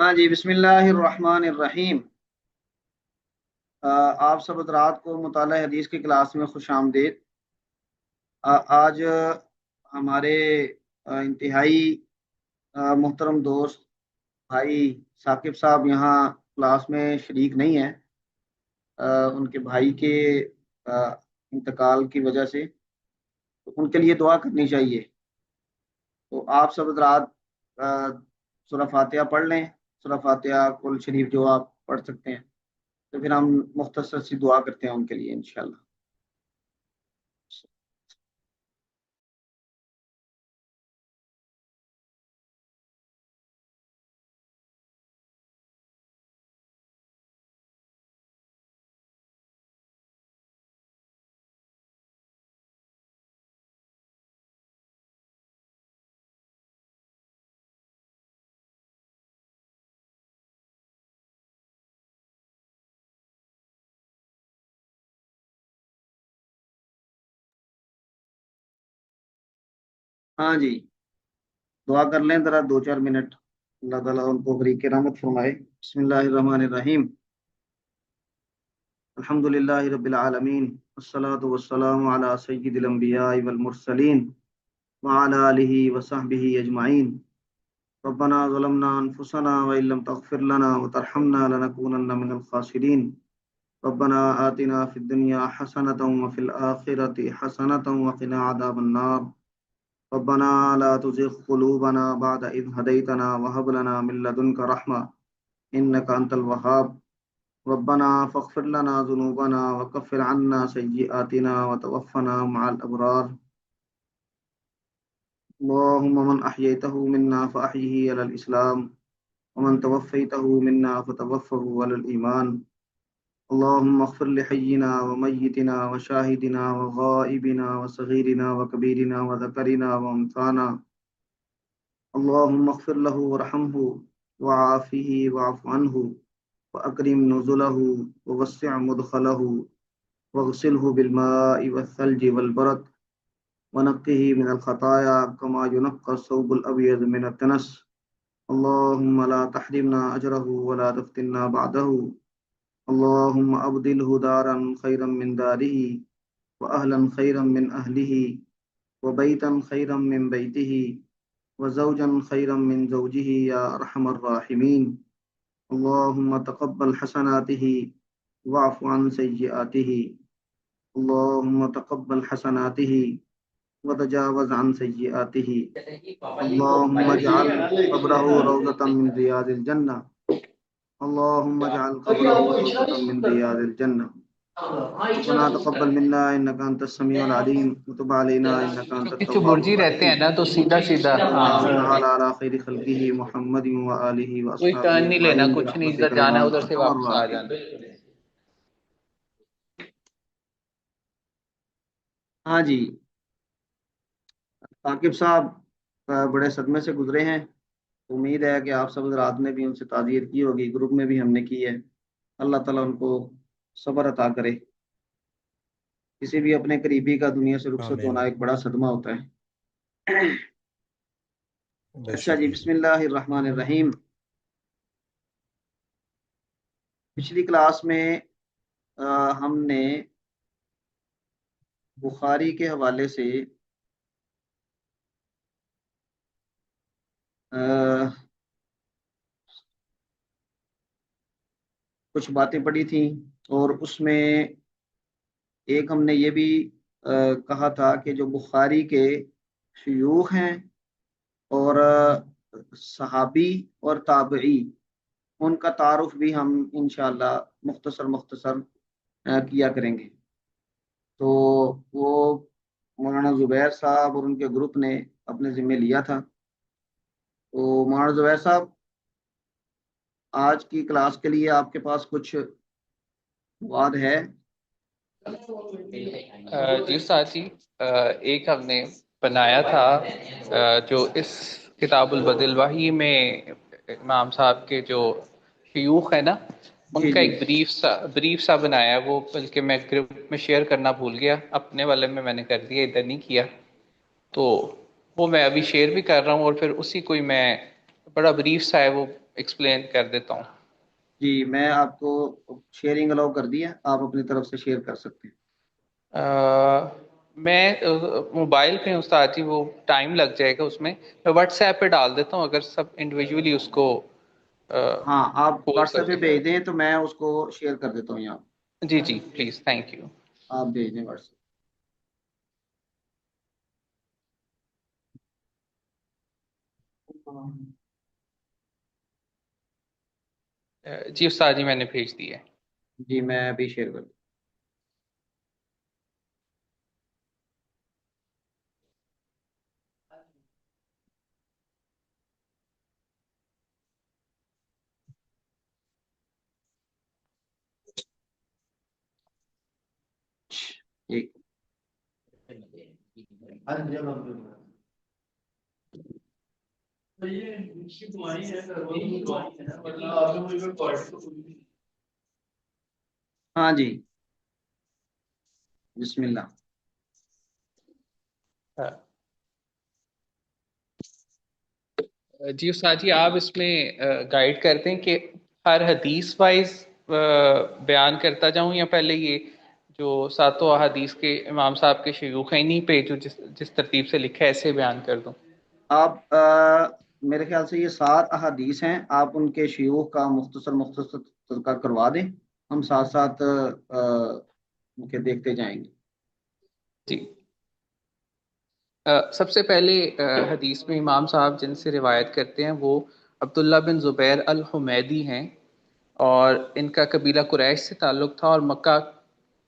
ہاں جی، بسم اللہ الرحمن الرحیم۔ آپ سب حضرات کو مطالعہ حدیث کی کلاس میں خوش آمدید۔ آج ہمارے انتہائی محترم دوست بھائی ثاقب صاحب یہاں کلاس میں شریک نہیں ہیں، ان کے بھائی کے انتقال کی وجہ سے، تو ان کے لیے دعا کرنی چاہیے۔ تو آپ سب حضرات سورہ فاتحہ پڑھ لیں، سورہ فاتحہ کل شریف جو آپ پڑھ سکتے ہیں، تو پھر ہم مختصر سی دعا کرتے ہیں ان کے لیے انشاءاللہ۔ ہاں جی، دعا کر لیں ذرا 2-4 منٹ، اللہ تعالیٰ ان کو فریق رحمت فرمائے۔ بسم اللہ الرحمن الرحیم، الحمد للہ رب العالمین، والصلاة والسلام علی سید الانبیاء والمرسلین وعلی آلہ وصحبہ اجمعین۔ ربنا ظلمنا انفسنا وإن لم تغفر لنا وترحمنا لنكونن من الخاسرین۔ ربنا آتنا فی الدنیا حسنة وفی الآخرة حسنة وقنا عذاب النار۔ ربنا لا تزغ قلوبنا بعد إذ هديتنا وهب لنا من لدنك رحمة إنك أنت الوهاب۔ ربنا فاغفر لنا ذنوبنا وكفر عنا سيئاتنا وتوفنا مع الأبرار۔ اللهم من أحييته منا فأحيه على الإسلام ومن توفيته منا فتوفه على الإيمان۔ اللهم اغفر لحينا وميتنا وشاهدنا وغائبنا وصغيرنا وكبيرنا وذكرنا وأنثانا، اللهم اغفر له وارحمه وعافه واعف عنه وأكرم نزله ووسع مدخله واغسله بالماء والثلج والبرد ونقه من الخطايا كما ينقى الثوب الأبيض من الدنس۔ اللهم لا تحرمنا أجره ولا تفتنا بعده، اللهم أبدله دارا خيرا من داره وأهلا خيرا من أهله وبيتا خيرا من بيته وزوجا خيرا من زوجه يا أرحم الراحمين۔ اللهم تقبل حسناته واعف عن سيئاته، اللهم تقبل حسناته وتجاوز عن سيئاته، اللهم اجعل قبره روضة من رياض الجنة، اللهم اجعل قبره روضة من رياض الجنة۔ ربنا تقبل منا انك انت السميع العليم وتب علينا انك انت پیچھے التواب برجی رہتے ہیں الرحيم۔ نا، تو سیدھا سیدھا اللهم صل على خير خلقه محمد وآله کوئی وأصحابه ٹرن نہیں لینا، أجمعين کچھ نہیں، برحمتك ادھر يا جانا ہے ادھر سے أرحم واپس آ الراحمين۔ جانا۔ ہاں جی، ثاقب صاحب بڑے صدمے سے گزرے ہیں، امید ہے کہ آپ سب حضرات نے بھی ان سے تعزیت کی ہوگی، گروپ میں بھی ہم نے کی ہے۔ اللہ تعالیٰ ان کو صبر عطا کرے۔ کسی بھی اپنے قریبی کا دنیا سے رخصت آمین ہونا ایک بڑا صدمہ ہوتا ہے۔ بے اچھا شک۔ جی، بسم اللہ الرحمن الرحیم۔ پچھلی کلاس میں ہم نے بخاری کے حوالے سے کچھ باتیں پڑھی تھیں، اور اس میں ایک ہم نے یہ بھی کہا تھا کہ جو بخاری کے شیوخ ہیں اور صحابی اور تابعی، ان کا تعارف بھی ہم انشاءاللہ مختصر کیا کریں گے۔ تو وہ مولانا زبیر صاحب اور ان کے گروپ نے اپنے ذمہ لیا تھا۔ تو مولانا زبیر صاحب، آج کی کلاس کے لیے آپ کے پاس کچھ مواد ہے؟ جی ساتھی، ایک ہم نے بنایا تھا جو اس کتاب البدل الوحی میں امام صاحب کے جو شیوخ ہیں نا، ان جی کا جی ایک بریف سا بنایا ہے، وہ بلکہ میں گروپ میں شیئر کرنا بھول گیا، اپنے والے میں نے کر دیا، ادھر نہیں کیا، تو وہ میں ابھی شیئر بھی کر رہا ہوں، اور پھر اسی کوئی میں بڑا بریف سا ہے، وہ ایکسپلین کر دیتا ہوں۔ جی میں آپ کو شیئرنگ الاؤ کر دی ہے، آپ اپنی طرف سے شیئر کر سکتے ہیں۔ میں موبائل پہ استاد جی وہ ٹائم لگ جائے گا اس میں واٹس ایپ پہ ڈال دیتا ہوں، اگر سب انڈیویجولی اس کو ہاں آپ پوسٹ واٹس کر ایپ پہ دیں۔ بھیج دیں تو میں اس کو شیئر کر دیتا ہوں یہاں۔ جی جی پلیز، تھینک یو۔ آپ بھیج دیں واٹس ایپ۔ جی استاد جی میں نے بھیج دی ہے۔ جی میں ابھی شیئر کر دوں۔ ایک ہاں جی بسم اللہ۔ جی استاد جی آپ اس میں گائیڈ کرتے ہیں کہ ہر حدیث وائز بیان کرتا جاؤں، یا پہلے یہ جو ساتوں احادیث کے امام صاحب کے شیوخ ہیں انہیں پہ جو جس ترتیب سے لکھا ہے ایسے بیان کر دوں؟ آپ میرے خیال سے یہ 7 احادیث ہیں، آپ ان کے شیوخ کا مختصر تذکرہ کروا دیں، ہم ساتھ ساتھ ان کے دیکھتے جائیں گے۔ جی سب سے پہلے حدیث میں امام صاحب جن سے روایت کرتے ہیں وہ عبداللہ بن زبیر الحمیدی ہیں، اور ان کا قبیلہ قریش سے تعلق تھا اور مکہ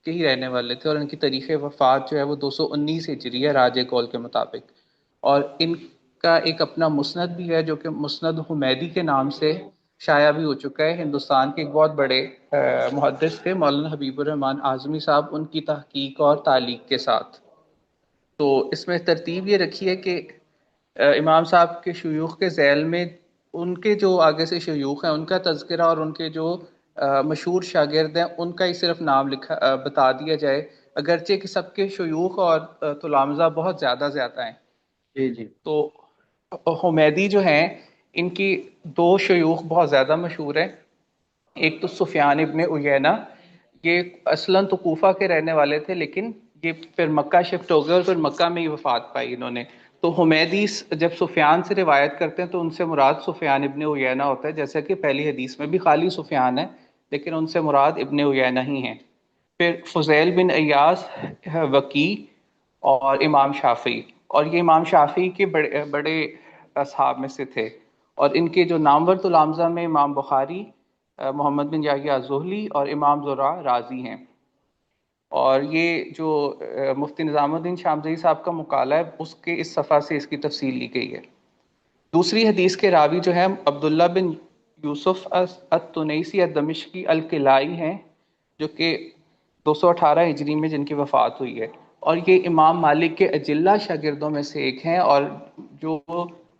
کے ہی رہنے والے تھے، اور ان کی تاریخ وفات جو ہے وہ 219 ہجری ہے راج قول کے مطابق، اور ان کا ایک اپنا مسند بھی ہے جو کہ مسند حمیدی کے نام سے شائع بھی ہو چکا ہے۔ ہندوستان کے ایک بہت بڑے محدث تھے مولانا حبیب الرحمن اعظمی صاحب، ان کی تحقیق اور تعلیق کے ساتھ۔ تو اس میں ترتیب یہ رکھی ہے کہ امام صاحب کے شیوخ کے ذیل میں ان کے جو آگے سے شیوخ ہیں ان کا تذکرہ، اور ان کے جو مشہور شاگرد ہیں ان کا ہی صرف نام لکھا بتا دیا جائے، اگرچہ کہ سب کے شیوخ اور تلامذہ بہت زیادہ زیادہ ہیں۔ جی جی تو حمیدی جو ہیں ان کی 2 شیوخ بہت زیادہ مشہور ہیں، ایک تو سفیان ابن عیینہ، یہ اصلاً تو کوفہ کے رہنے والے تھے لیکن یہ پھر مکہ شفٹ ہو گئے اور پھر مکہ میں ہی وفات پائی انہوں نے۔ تو حمیدی جب سفیان سے روایت کرتے ہیں تو ان سے مراد سفیان ابن عیینہ ہوتا ہے، جیسا کہ پہلی حدیث میں بھی خالی سفیان ہے لیکن ان سے مراد ابن عیینہ ہی ہیں۔ پھر فضیل بن ایاز، وکی اور امام شافعی، اور یہ امام شافعی کے بڑے بڑے اصحاب میں سے تھے، اور ان کے جو نامور تلامذہ میں امام بخاری، محمد بن یحییٰ زہلی اور امام زرع رازی ہیں۔ اور یہ جو مفتی نظام الدین شامزئی صاحب کا مقالہ ہے اس کے اس صفحہ سے اس کی تفصیل لی گئی ہے۔ دوسری حدیث کے راوی جو ہیں عبداللہ بن یوسف التنیسی الدمشقی الکلائی ہیں، جو کہ 218 ہجری میں جن کی وفات ہوئی ہے، اور یہ امام مالک کے اجلہ شاگردوں میں سے ایک ہیں، اور جو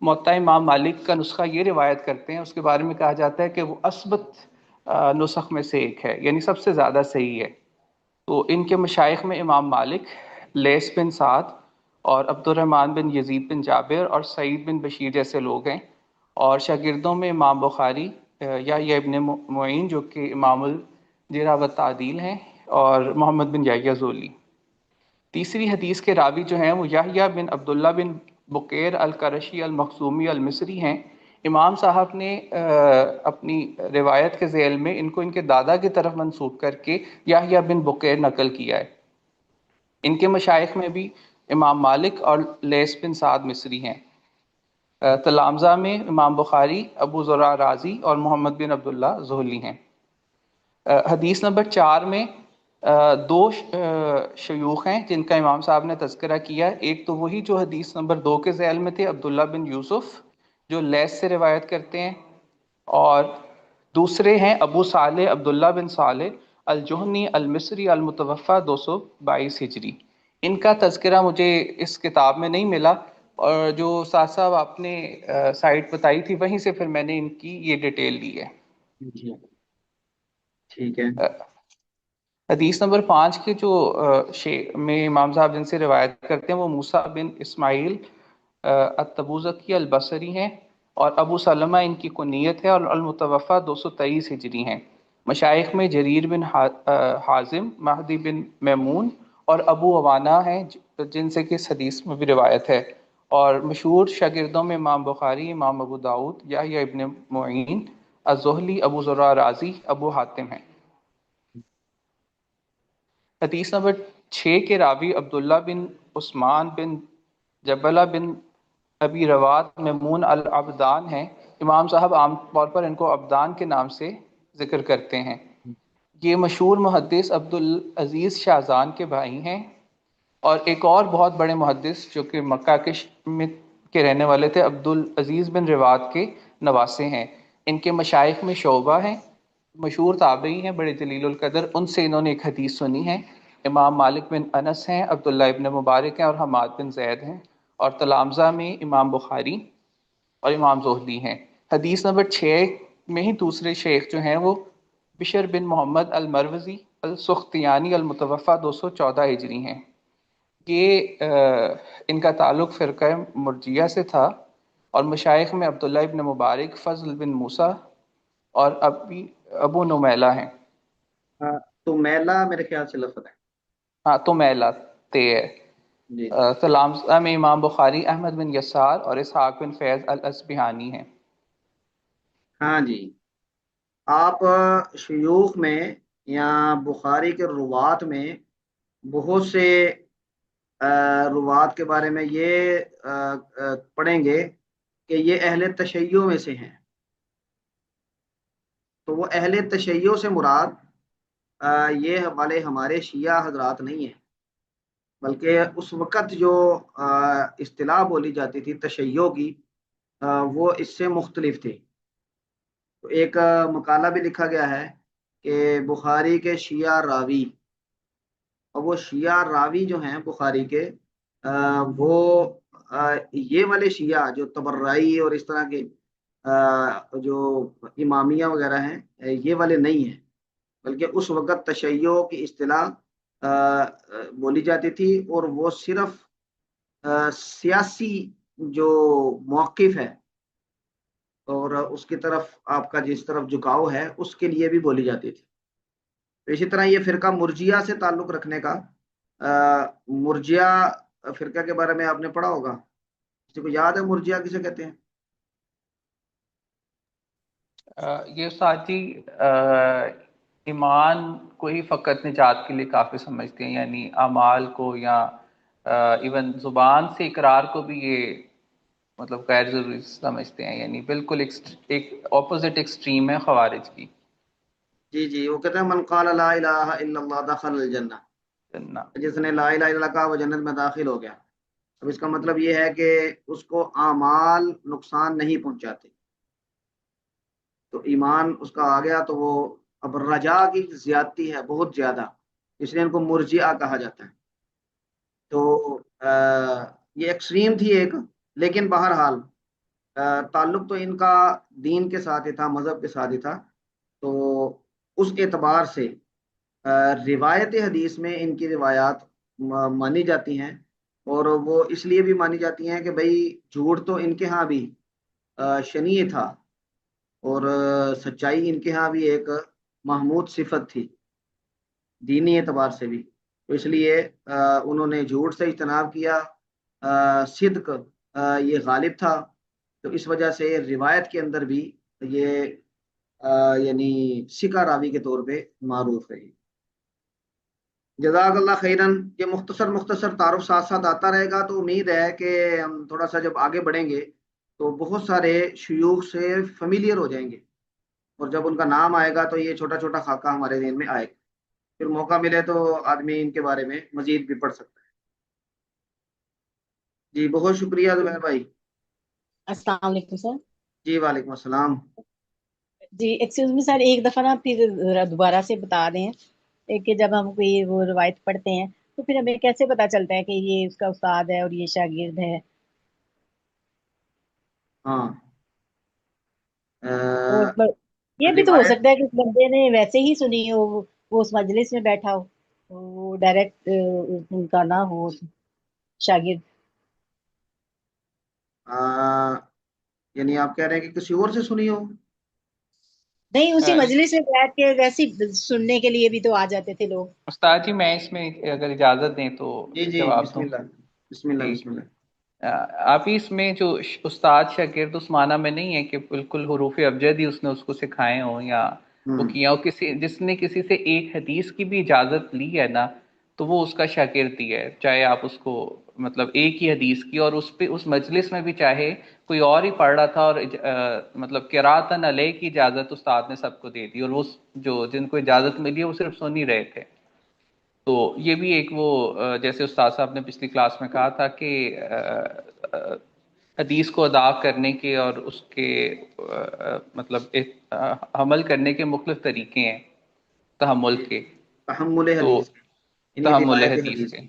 موطا امام مالک کا نسخہ یہ روایت کرتے ہیں اس کے بارے میں کہا جاتا ہے کہ وہ اثبت نسخ میں سے ایک ہے، یعنی سب سے زیادہ صحیح ہے۔ تو ان کے مشائخ میں امام مالک، لیث بن سعد اور عبد الرحمن بن یزید بن جابر اور سعید بن بشیر جیسے لوگ ہیں، اور شاگردوں میں امام بخاری، یحییٰ ابن معین جو کہ امام الجرح و تعدیل ہیں، اور محمد بن یحییٰ زولی۔ تیسری حدیث کے راوی جو ہیں وہ یحییٰ بن عبداللہ بن بکیر القرشی المخزومی المصری ہیں۔ امام صاحب نے اپنی روایت کے ذیل میں ان کو ان کے دادا کی طرف منسوب کر کے یحییٰ بن بکیر نقل کیا ہے۔ ان کے مشائخ میں بھی امام مالک اور لیث بن سعد مصری ہیں۔ تلامذہ میں امام بخاری، ابو زرع رازی اور محمد بن عبداللہ زہلی ہیں۔ حدیث نمبر 4 میں 2 شیوخ ہیں جن کا امام صاحب نے تذکرہ کیا، ایک تو وہی جو حدیث نمبر 2 کے ذیل میں تھے، عبداللہ بن یوسف جو لیث سے روایت کرتے ہیں، اور دوسرے ہیں ابو صالح عبداللہ بن صالح الجہنی المصری المتوفہ 222 ہجری۔ ان کا تذکرہ مجھے اس کتاب میں نہیں ملا، اور جو ساتھ صاحب آپ نے سائٹ بتائی تھی وہیں سے پھر میں نے ان کی یہ ڈیٹیل لی ہے۔ جی ٹھیک ہے۔ حدیث نمبر 5 کے جو میں امام صاحب جن سے روایت کرتے ہیں وہ موسیٰ بن اسماعیل التبوذکی البصری ہیں، اور ابو سلمہ ان کی کنیت ہے، اور المتوفہ 223 ہجری ہیں۔ مشائخ میں جریر بن حازم، مہدی بن میمون اور ابو عوانہ ہیں جن سے کہ اس حدیث میں بھی روایت ہے، اور مشہور شاگردوں میں امام بخاری، امام ابو داود، یحییٰ ابن معین، الزہلی، ابو زرع رازی، ابو حاتم ہیں۔ حدیث نمبر 6 کے راوی عبداللہ بن عثمان بن جبلہ بن ابی روات میمون العبدان ہیں۔ امام صاحب عام طور پر ان کو عبدان کے نام سے ذکر کرتے ہیں۔ یہ مشہور محدث عبدالعزیز شاذان کے بھائی ہیں، اور ایک اور بہت بڑے محدث جو کہ مکہ کے رہنے والے تھے، عبدالعزیز بن روات کے نواسے ہیں۔ ان کے مشائخ میں شعبہ ہیں، مشہور تابعی ہیں، بڑے جلیل القدر، ان سے انہوں نے ایک حدیث سنی ہے۔ امام مالک بن انس ہیں، عبداللہ ابن مبارک ہیں، اور حماد بن زید ہیں، اور تلامذہ میں امام بخاری اور امام زہری ہیں۔ حدیث نمبر 6 میں ہی دوسرے شیخ جو ہیں وہ بشر بن محمد المروزی السختیانی، المتوفہ 214 ہجری ہیں۔ یہ ان کا تعلق فرقہ مرجیہ سے تھا، اور مشائخ میں عبداللہ ابن مبارک، فضل بن موسیٰ اور ابو نمیلہ ہیں۔ تو میلہ میرے خیال سے لفظ ہے۔ ہاں، تو میلہ تے ہے۔ جی تلامذہ میں امام بخاری، احمد بن یسار اور اسحاق بن فیض الاصبہانی ہیں۔ ہاں جی، آپ شیوخ میں یا بخاری کے روات میں بہت سے روات کے بارے میں یہ پڑھیں گے کہ یہ اہل تشیع میں سے ہیں۔ تو وہ اہل تشیع سے مراد یہ والے ہمارے شیعہ حضرات نہیں ہیں، بلکہ اس وقت جو اصطلاح بولی جاتی تھی تشیع کی، وہ اس سے مختلف تھی۔ تو ایک مقالہ بھی لکھا گیا ہے کہ بخاری کے شیعہ راوی، اور وہ شیعہ راوی جو ہیں بخاری کے، وہ یہ والے شیعہ جو تبرعی اور اس طرح کے جو امامیہ وغیرہ ہیں، یہ والے نہیں ہیں، بلکہ اس وقت تشیع کی اصطلاح بولی جاتی تھی، اور وہ صرف سیاسی جو موقف ہے اور اس کی طرف آپ کا جس طرف جھکاؤ ہے اس کے لیے بھی بولی جاتی تھی۔ تو اسی طرح یہ فرقہ مرجیہ سے تعلق رکھنے کا، مرجیہ فرقہ کے بارے میں آپ نے پڑھا ہوگا، کسی کو یاد ہے مرجیہ کسے کہتے ہیں؟ یہ ساتھی ایمان کو ہی فقط نجات کے لیے کافی سمجھتے ہیں، یعنی اعمال کو یا ایون زبان سے اقرار کو بھی یہ مطلب غیر ضروری سمجھتے ہیں، یعنی بالکل ایک اپوزٹ ایکسٹریم ہے خوارج کی۔ جی جی، وہ کہتے ہیں من قال لا الہ الا اللہ دخل الجنہ، جس نے لا الہ الا اللہ کہا وہ جنت میں داخل ہو گیا۔ اب اس کا مطلب یہ ہے کہ اس کو اعمال نقصان نہیں پہنچاتے، تو ایمان اس کا آ گیا تو وہ اب رجا کی زیادتی ہے بہت زیادہ، اس لیے ان کو مرجئہ کہا جاتا ہے۔ تو یہ ایکسٹریم تھی ایک، لیکن بہرحال تعلق تو ان کا دین کے ساتھ ہی تھا، مذہب کے ساتھ ہی تھا۔ تو اس اعتبار سے روایت حدیث میں ان کی روایات مانی جاتی ہیں، اور وہ اس لیے بھی مانی جاتی ہیں کہ بھئی جھوٹ تو ان کے ہاں بھی شنیع تھا، اور سچائی ان کے ہاں بھی ایک محمود صفت تھی دینی اعتبار سے بھی۔ تو اس لیے انہوں نے جھوٹ سے اجتناب کیا، صدق یہ غالب تھا، تو اس وجہ سے روایت کے اندر بھی یہ یعنی ثقہ راوی کے طور پہ معروف ہے۔ جزاک اللہ خیرن، یہ مختصر مختصر تعارف ساتھ ساتھ آتا رہے گا، تو امید ہے کہ ہم تھوڑا سا جب آگے بڑھیں گے تو بہت سارے شیوخ سے فیملیئر ہو جائیں گے، اور جب ان کا نام آئے گا تو یہ چھوٹا چھوٹا خاکہ ہمارے ذہن میں آئے گا، پھر موقع ملے تو آدمی ان کے بارے میں مزید بھی پڑھ سکتا ہے۔ جی بہت شکریہ زبیر بھائی۔ السلام علیکم سر۔ جی وعلیکم السلام۔ جی ایکسکیوز می سر، ایک دفعہ نا پھر ذرا دوبارہ سے بتا دیں کہ جب ہم کوئی وہ روایت پڑھتے ہیں تو پھر ہمیں کیسے پتا چلتا ہے کہ یہ اس کا استاد ہے اور یہ شاگرد ہے؟ ہاں اور یہ بھی تو ہو روایت، سکتا ہے کہ اس بندے نے ویسے ہی سنی ہو، وہ اس مجلس میں بیٹھا ہو، وہ ڈائریکٹ ان کا نہ ہو شاگرد۔ یعنی آپ کہہ رہے ہیں کہ کسی اور سے سنی ہو؟ نہیں، اسی آ، مجلس میں بیٹھ کے ویسے ہی سننے کے لیے بھی تو آ جاتے تھے لوگ. استاد جی میں اس میں اگر اجازت دیں تو جی جی، جواب بسم دوں. اللہ، بسم اللہ، ٹھیک. بسم اللہ. آ، آپ ہی اس میں جو استاد شاگرد اس معنی میں نہیں ہے کہ بالکل حروف ابجد ہی اس نے اس کو سکھائے ہوں یا وہ ہوں. کیا ہو. کسی جس نے کسی سے ایک حدیث کی بھی اجازت لی ہے نا تو وہ اس کا شاگرد ہی ہے، چاہے آپ اس کو مطلب ایک ہی حدیث کی اور اس پہ اس مجلس میں بھی چاہے کوئی اور ہی پڑھ رہا تھا اور مطلب قراءتن علیہ کی اجازت استاد نے سب کو دے دی اور وہ جو جن کو اجازت ملی ہے وہ صرف سن ہی رہے تھے. تو یہ بھی ایک وہ جیسے استاد صاحب نے پچھلی کلاس میں کہا تھا کہ حدیث کو ادا کرنے کے اور اس کے مطلب عمل کرنے کے مختلف طریقے ہیں تحمل کے. تحمل تو حدیث، یعنی تحمل روایت حدیث حدیث کے، کی.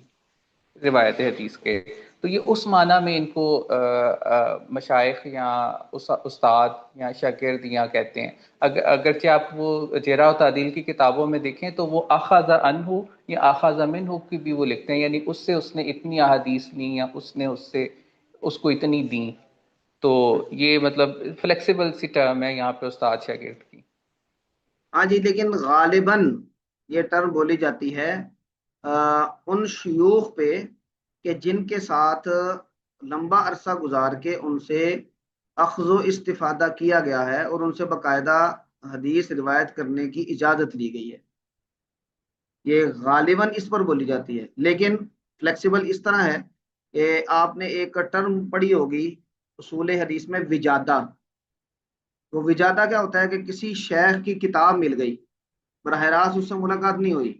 روایت حدیث کے. تو یہ اس معنی میں ان کو مشائخ یا استاد یا شاگرد یا کہتے ہیں. اگرچہ آپ وہ جرح و تعدیل کی کتابوں میں دیکھیں تو وہ اخذ عنہ یا اخذ منہ کی بھی وہ لکھتے ہیں، یعنی اس سے اس نے اتنی احادیث لی یا اس نے اس سے اس کو اتنی دیں. تو یہ مطلب فلیکسیبل سی ٹرم ہے یہاں پہ استاد شاگرد کی. ہاں جی، لیکن غالباً یہ ٹرم بولی جاتی ہے ان شیوخ پہ کہ جن کے ساتھ لمبا عرصہ گزار کے ان سے اخذ و استفادہ کیا گیا ہے اور ان سے باقاعدہ حدیث روایت کرنے کی اجازت لی گئی ہے. یہ غالباً اس پر بولی جاتی ہے، لیکن فلیکسیبل اس طرح ہے کہ آپ نے ایک ٹرم پڑھی ہوگی اصول حدیث میں، وجادہ. تو وجادہ کیا ہوتا ہے کہ کسی شیخ کی کتاب مل گئی، براہ راست اس سے ملاقات نہیں ہوئی،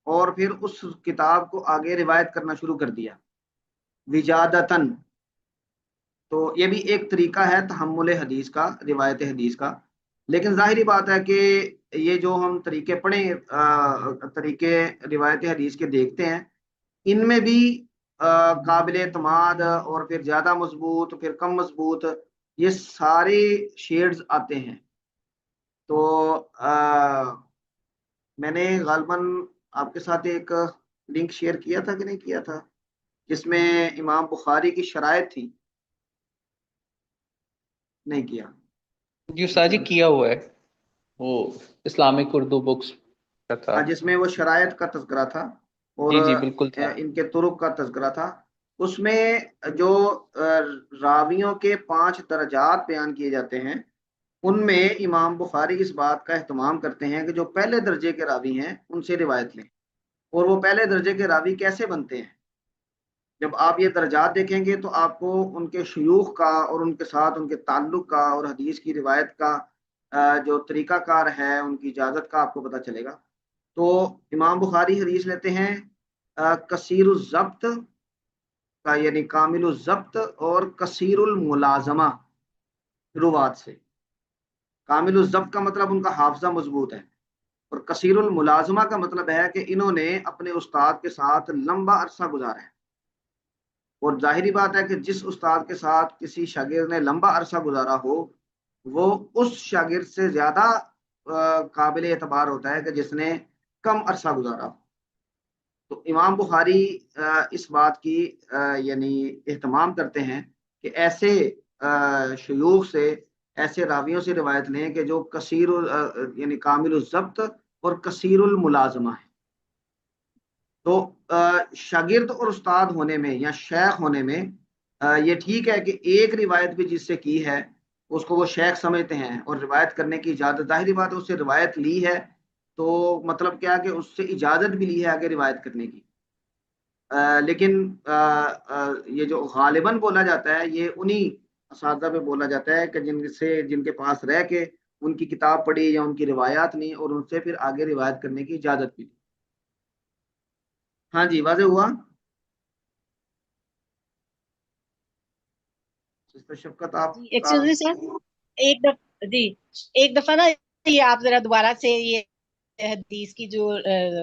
اور پھر اس کتاب کو آگے روایت کرنا شروع کر دیا وجادتن. تو یہ بھی ایک طریقہ ہے تحمل حدیث کا، روایت حدیث کا. لیکن ظاہری بات ہے کہ یہ جو ہم طریقے پڑھیں طریقے روایت حدیث کے دیکھتے ہیں، ان میں بھی قابل اعتماد اور پھر زیادہ مضبوط پھر کم مضبوط یہ سارے شیڈز آتے ہیں. تو میں نے غالباً آپ کے ساتھ ایک لنک شیئر کیا تھا کہ نہیں کیا تھا، جس میں امام بخاری کی شرائط تھی؟ نہیں کیا. جی استاد جی کیا ہوا ہے، وہ اسلامک اردو بکس کا تھا. ہاں، جس میں وہ شرائط کا تذکرہ تھا اور جی جی بالکل تھا. ان کے طرق کا تذکرہ تھا. اس میں جو راویوں کے 5 درجات بیان کیے جاتے ہیں، ان میں امام بخاری اس بات کا اہتمام کرتے ہیں کہ جو پہلے درجے کے راوی ہیں ان سے روایت لیں. اور وہ پہلے درجے کے راوی کیسے بنتے ہیں؟ جب آپ یہ درجات دیکھیں گے تو آپ کو ان کے شیوخ کا اور ان کے ساتھ ان کے تعلق کا اور حدیث کی روایت کا جو طریقہ کار ہے ان کی اجازت کا آپ کو پتہ چلے گا. تو امام بخاری حدیث لیتے ہیں کثیر الضبط کا، یعنی کامل الضبط اور کثیر الملازمہ روات سے. کامل الضبط کا مطلب ان کا حافظہ مضبوط ہے، اور کثیر الملازمہ کا مطلب ہے کہ انہوں نے اپنے استاد کے ساتھ لمبا عرصہ گزارا ہے. اور ظاہری بات ہے کہ جس استاد کے ساتھ کسی شاگرد نے لمبا عرصہ گزارا ہو وہ اس شاگرد سے زیادہ قابل اعتبار ہوتا ہے کہ جس نے کم عرصہ گزارا ہو. تو امام بخاری اس بات کی یعنی اہتمام کرتے ہیں کہ ایسے شیوخ سے، ایسے راویوں سے روایت لیں کہ جو کثیر یعنی کامل الضبط اور کثیر الملازمہ ہے. تو شاگرد اور استاد ہونے میں یا شیخ ہونے میں یہ ٹھیک ہے کہ ایک روایت بھی جس سے کی ہے اس کو وہ شیخ سمجھتے ہیں اور روایت کرنے کی اجازت، ظاہری بات ہے اس سے روایت لی ہے تو مطلب کیا کہ اس سے اجازت بھی لی ہے آگے روایت کرنے کی. لیکن یہ جو غالباً بولا جاتا ہے یہ انہی اساتذہ پہ بولا جاتا ہے کہ جن کے پاس رہ کے ان کی کتاب پڑھی یا ان کی روایات نہیں اور ان سے پھر آگے روایت کرنے کی اجازت بھی دی. ہاں جی، واضح ہوا؟ سسٹر شفقت آپ جی کا. ایکسکیوز می سر، ایک دفعہ جی ایک دفعہ نا یہ آپ ذرا دوبارہ سے یہ حدیث کی جو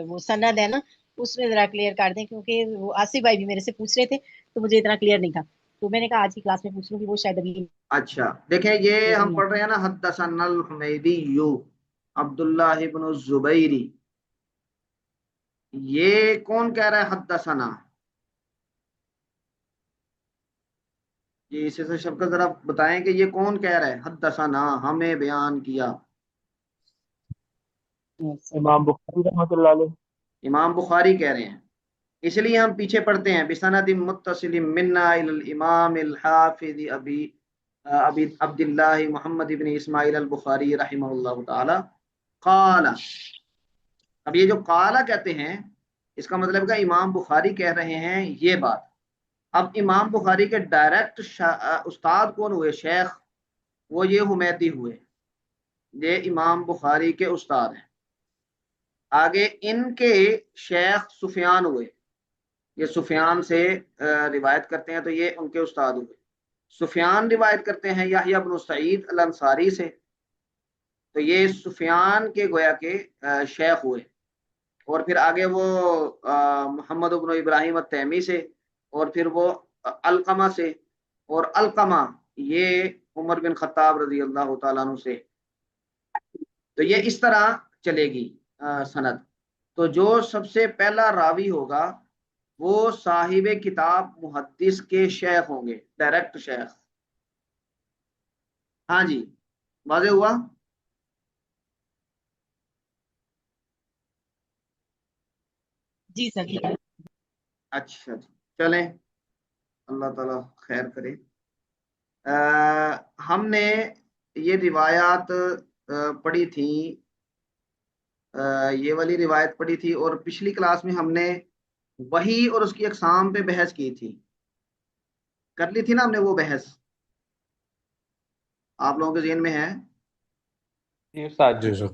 وہ سند ہے نا اس میں ذرا کلیئر کر دیں، کیونکہ وہ آصف بھائی بھی میرے سے پوچھ رہے تھے تو مجھے اتنا کلیئر نہیں تھا، تو میں نے کہا آج کی کلاس میں پوچھ لوں کہ وہ شاید ابھی اچھا دیکھیں، یہ ہم نہیں پڑھ رہے ہیں نا حدثنا الحمیدی عبداللہ ابن الزبیری. یہ کون کہہ رہا ہے حدثنا؟ جی سر شفقت ذرا بتائیں کہ یہ کون کہہ رہا ہے حدثنا ہمیں بیان کیا؟ امام بخاری رحمۃ اللہ علیہ۔ امام بخاری کہہ رہے ہیں، اس لیے ہم پیچھے پڑھتے ہیں بسند متصل منا الى الامام الحافظ ابی عبد اللہ محمد ابن اسماعیل البخاری رحمہ اللہ تعالی قال۔ اب یہ جو قال کہتے ہیں اس کا مطلب کہ امام بخاری کہہ رہے ہیں یہ بات۔ اب امام بخاری کے ڈائریکٹ استاد کون ہوئے؟ شیخ، وہ یہ حمیدی ہوئے، یہ امام بخاری کے استاد ہیں۔ آگے ان کے شیخ سفیان ہوئے، یہ سفیان سے روایت کرتے ہیں تو یہ ان کے استاد ہوئے۔ سفیان روایت کرتے ہیں یحییٰ بن سعید الانصاری سے، تو یہ سفیان کے گویا کے شیخ ہوئے۔ اور پھر آگے وہ محمد بن ابراہیم التیمی سے، اور پھر وہ علقمہ سے، اور علقمہ یہ عمر بن خطاب رضی اللہ تعالیٰ عنہ سے۔ تو یہ اس طرح چلے گی سند۔ تو جو سب سے پہلا راوی ہوگا وہ صاحب کتاب محدث کے شیخ ہوں گے، ڈائریکٹ شیخ۔ ہاں جی واضح ہوا؟ جی سر۔ اچھا جی چلیں، اللہ تعالیٰ خیر کرے۔ ہم نے یہ روایات پڑھی تھی، یہ والی روایت پڑھی تھی، اور پچھلی کلاس میں ہم نے وحی اور اس کی اقسام پہ بحث کی تھی، کر لی تھی نا ہم نے وہ بحث، آپ لوگوں کے ذہن میں ہے؟ جی استاد جی سر۔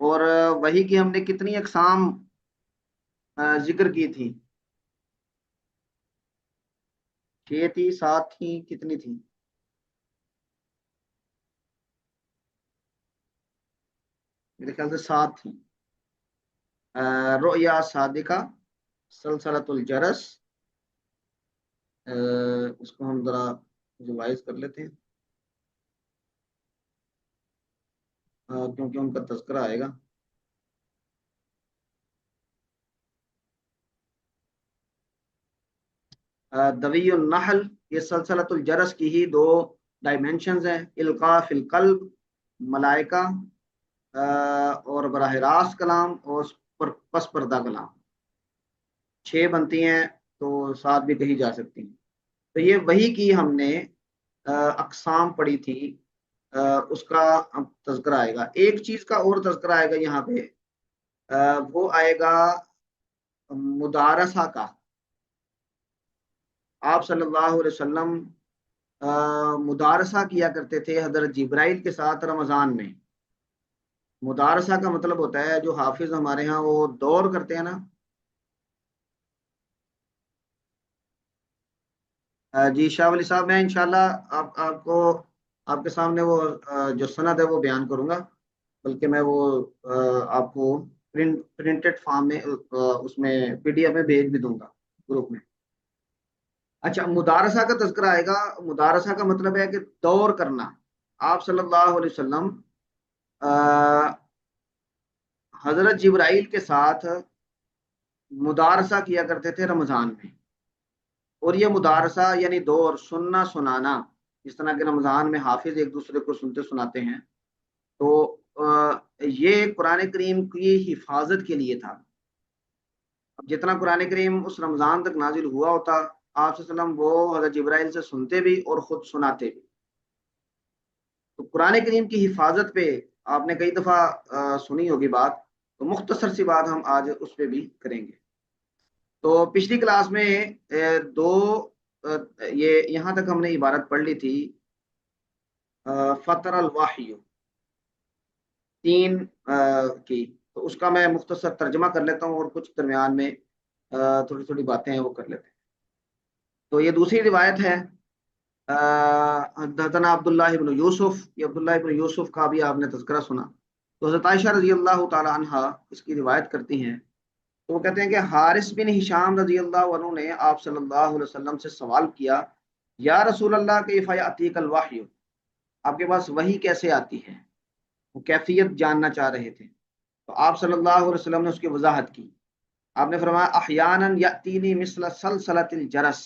اور وحی کی ہم نے کتنی اقسام ذکر کی تھی؟ 6 تھی، 7 تھی، کتنی تھی؟ میرے خیال سے 7 تھی۔ رؤیا صادقہ، سلسلۃ الجرس، اس کو ہم ذرا ریوائز کر لیتے ہیں کیونکہ ان کا تذکرہ آئے گا۔ دوی النحل، یہ سلسلۃ الجرس کی ہی 2 ڈائمینشنز ہیں، القاء فی القلب ملائکہ، اور براہ راست کلام، اور پس پردہ کلام، 6 بنتی ہیں تو 7 بھی کہی جا سکتی ہیں۔ تو یہ وحی کی ہم نے اقسام پڑھی تھی، اس کا تذکرہ آئے گا۔ ایک چیز کا اور تذکرہ آئے گا یہاں پہ، وہ آئے گا مدارسہ کا۔ آپ صلی اللہ علیہ وسلم مدارسہ کیا کرتے تھے حضرت جبرائیل کے ساتھ رمضان میں۔ مدارسہ کا مطلب ہوتا ہے، جو حافظ ہمارے ہاں وہ دور کرتے ہیں نا، جی شاہ ولی صاحب، میں انشاءاللہ آپ کو آپ کے سامنے وہ جو سند ہے وہ بیان کروں گا، بلکہ میں وہ آپ کو پرنٹڈ فارم میں اس میں PDF میں بھیج بھی دوں گا گروپ میں۔ اچھا، مدارسہ کا تذکرہ آئے گا۔ مدارسہ کا مطلب ہے کہ دور کرنا۔ آپ صلی اللہ علیہ وسلم حضرت جبرائیل کے ساتھ مدارسہ کیا کرتے تھے رمضان میں، اور یہ مدارسہ یعنی دور، سننا سنانا، جس طرح کہ رمضان میں حافظ ایک دوسرے کو سنتے سناتے ہیں، تو یہ قرآن کریم کی حفاظت کے لیے تھا۔ اب جتنا قرآن کریم اس رمضان تک نازل ہوا ہوتا، آپ صلی اللہ علیہ وسلم وہ حضرت جبرائیل سے سنتے بھی اور خود سناتے بھی۔ تو قرآن کریم کی حفاظت پہ آپ نے کئی دفعہ سنی ہوگی بات، تو مختصر سی بات ہم آج اس پہ بھی کریں گے۔ تو پچھلی کلاس میں یہ یہاں تک ہم نے عبارت پڑھ لی تھی، فطر الوحی 3 کی، تو اس کا میں مختصر ترجمہ کر لیتا ہوں، اور کچھ درمیان میں تھوڑی تھوڑی باتیں ہیں وہ کر لیتے ہیں۔ تو یہ دوسری روایت ہے، حدثنا عبداللہ ابن یوسف، یہ عبداللہ ابن یوسف کا بھی آپ نے تذکرہ سنا۔ تو حضرت عائشہ رضی اللہ تعالی عنہا اس کی روایت کرتی ہیں، تو وہ کہتے ہیں کہ حارث بن ہشام رضی اللہ عنہ نے آپ صلی اللہ علیہ وسلم سے سوال کیا، یا رسول اللہ کیف یاتیک الوحی، آپ کے پاس وحی کیسے آتی ہے؟ وہ کیفیت جاننا چاہ رہے تھے۔ تو آپ صلی اللہ علیہ وسلم نے اس کی وضاحت کی۔ آپ نے فرمایا احیانا یاتینی مثل سلسلۃ الجرس،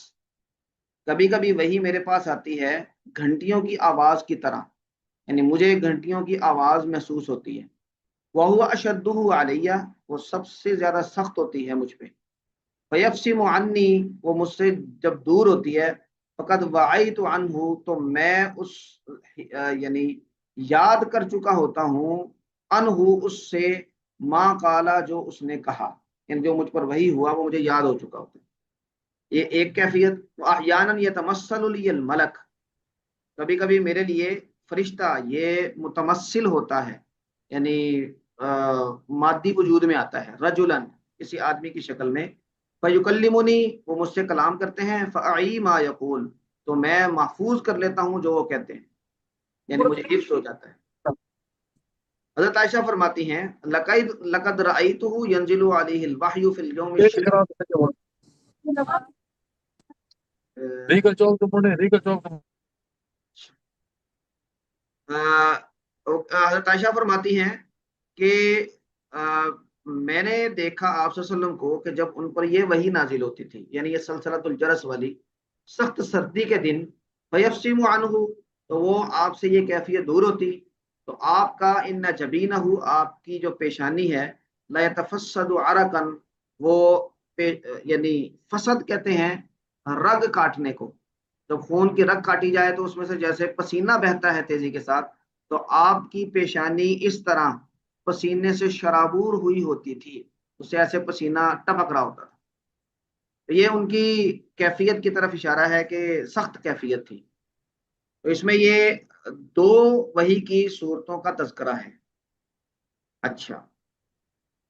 کبھی کبھی وہی میرے پاس آتی ہے گھنٹیوں کی آواز کی طرح، یعنی مجھے گھنٹیوں کی آواز محسوس ہوتی ہے۔ وَهُوَ أَشَدُّهُ عَلَيَّ، وہ سب سے زیادہ سخت ہوتی ہے مجھ پہ۔ فَيَفْصِمُ عَنِّي، وہ مجھ سے جب دور ہوتی ہے، فَقَدْ وَعَيْتُ عَنْهُ، تو میں اس یعنی یاد کر چکا ہوتا ہوں، انہو اس سے، ما قالا جو اس نے کہا، یعنی جو مجھ پر وحی ہوا وہ مجھے یاد ہو چکا ہوتا ہے۔ یہ ایک کیفیت۔ احیانا یتمثل لی الملک، کبھی کبھی میرے لیے فرشتہ یہ متمثل ہوتا ہے، یعنی مادی وجود میں آتا ہے، رجلن، کسی آدمی کی شکل میں، فیکلمنی، وہ مجھ سے کلام کرتے ہیں، فاعی ما یقول، تو میں محفوظ کر لیتا ہوں جو وہ کہتے ہیں، یعنی مجھے حفظ ہو جاتا ہے۔ حضرت عائشہ فرماتی ہیں لقد رأیتہ ینزل علیہ الوحی فی اليوم حضرت عائشہ فرماتی ہیں کہ میں نے دیکھا آپ صلی اللہ علیہ وسلم کو کہ جب ان پر یہ وحی نازل ہوتی تھی، یعنی یہ سلسلۃ الجرس والی سخت سردی کے دن، فیفصم عنہ، تو وہ آپ سے یہ کیفیت دور ہوتی، تو آپ کا ان جبینہ، آپ کی جو پیشانی ہے، لا یتفسد عرقا، وہ یعنی فسد کہتے ہیں رگ کاٹنے کو، جب خون کی رگ کاٹی جائے تو اس میں سے جیسے پسینہ بہتا ہے تیزی کے ساتھ، تو آپ کی پیشانی اس طرح پسینے سے شرابور ہوئی ہوتی تھی، اس سے ایسے پسینہ ٹپک رہا ہوتا تھا۔ تو یہ ان کی کیفیت کی طرف اشارہ ہے کہ سخت کیفیت تھی۔ تو اس میں یہ دو وحی کی صورتوں کا تذکرہ ہے۔ اچھا،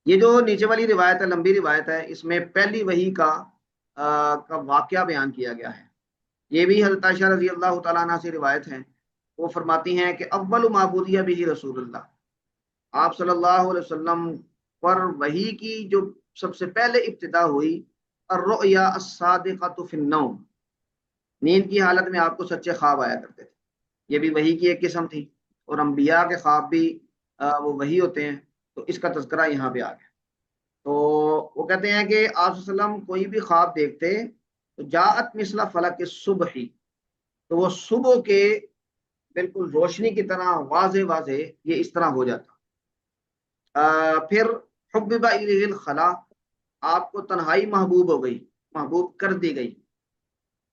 یہ جو نیچے والی روایت ہے، لمبی روایت ہے، اس میں پہلی وحی کا واقعہ بیان کیا گیا ہے۔ یہ بھی حضرت عائشہ رضی اللہ تعالیٰ عنہ سے روایت ہے، وہ فرماتی ہیں کہ اول ما بودی بہ رسول اللہ، آپ صلی اللہ علیہ وسلم پر وحی کی جو سب سے پہلے ابتدا ہوئی، الرؤیا الصادقۃ فی النوم، نیند کی حالت میں آپ کو سچے خواب آیا کرتے تھے، یہ بھی وحی کی ایک قسم تھی، اور انبیاء کے خواب بھی وہ وحی ہوتے ہیں، تو اس کا تذکرہ یہاں پہ آ گیا۔ تو وہ کہتے ہیں کہ آپ صلی اللہ علیہ وسلم کوئی بھی خواب دیکھتے تو جاءت مثل فلک الصبح، تو وہ صبح کے بالکل روشنی کی طرح واضح واضح یہ اس طرح ہو جاتا۔ پھر حبب الیہ الخلا، آپ کو تنہائی محبوب ہو گئی، محبوب کر دی گئی،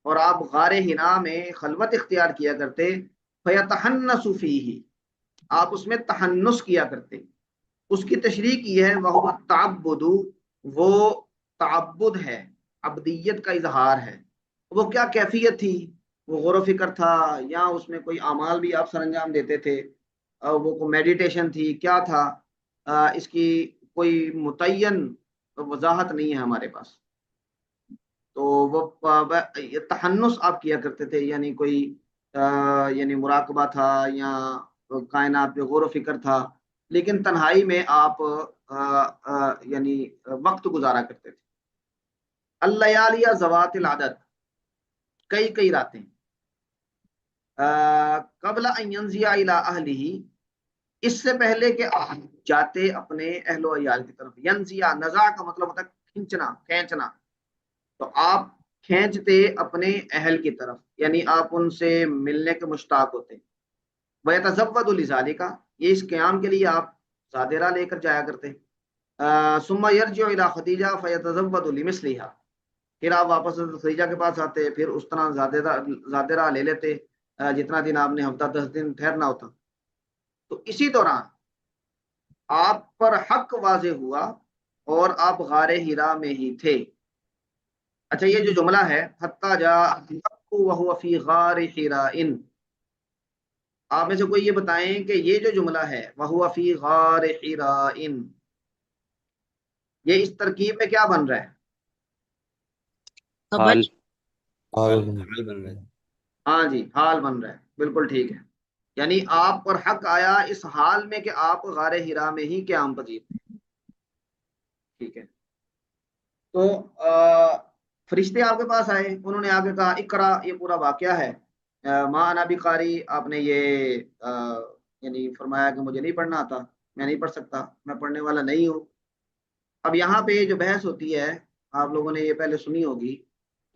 اور آپ غار حنا میں خلوت اختیار کیا کرتے، فیتحنس فیہ، آپ اس میں تحنس کیا کرتے۔ اس کی تشریح کی ہے، وہ تعبد، وہ تعبد ہے، عبدیت کا اظہار ہے۔ وہ کیا کیفیت تھی؟ وہ غور و فکر تھا، یا اس میں کوئی اعمال بھی آپ سر انجام دیتے تھے، وہ کوئی میڈیٹیشن تھی، کیا تھا؟ اس کی کوئی متعین وضاحت نہیں ہے ہمارے پاس۔ تو وہ تحنس آپ کیا کرتے تھے، یعنی کوئی یعنی مراقبہ تھا یا کائنات پہ غور و فکر تھا، لیکن تنہائی میں آپ یعنی وقت گزارا کرتے تھے۔ اللیالی ذوات العدد، کئی کئی راتیں، قبل ان ینزی الی اہلہ، اس سے پہلے کہ آپ جاتے اپنے اہل و عیال کی طرف۔ ینزیہ، نزا کا مطلب ہوتا ہے کھینچنا، کھینچنا، تو آپ کھینچتے اپنے اہل کی طرف، یعنی آپ ان سے ملنے کے مشتاق ہوتے۔ وَيَتَزَوَّدُ لِذَلِكَ، یہ اس قیام کے لیے آپ زادرہ لے کر جایا کرتے۔ ثم يرجع الى خدیجہ فیتزود لمثلها، پھر آپ واپس خدیجہ کے پاس آتے، پھر اس طرح زادرہ لے لیتے جتنا دن آپ نے ہفتہ 10 دن ٹھہرنا ہوتا۔ تو اسی دوران آپ پر حق واضح ہوا اور آپ غار حرا میں ہی تھے۔ اچھا، یہ جو جملہ ہے حتی جاء الحق وهو فی غار حراء، آپ میں سے کوئی یہ بتائیں کہ یہ جو جملہ ہے وَهُوَ فِي غَارِ حِرَاءٍ، یہ اس ترکیب میں کیا بن رہا ہے؟ حال ہاں جی، حال بن رہا ہے، بالکل ٹھیک ہے۔ یعنی آپ پر حق آیا اس حال میں کہ آپ غار حرا میں ہی قیام پذیر، ٹھیک ہے۔ تو فرشتے آپ کے پاس آئے، انہوں نے آ کے کہا اقرا، یہ پورا واقعہ ہے، ما انا بقاری، آپ نے یہ یعنی فرمایا کہ مجھے نہیں پڑھنا آتا، میں نہیں پڑھ سکتا، میں پڑھنے والا نہیں ہوں۔ اب یہاں پہ جو بحث ہوتی ہے، آپ لوگوں نے یہ پہلے سنی ہوگی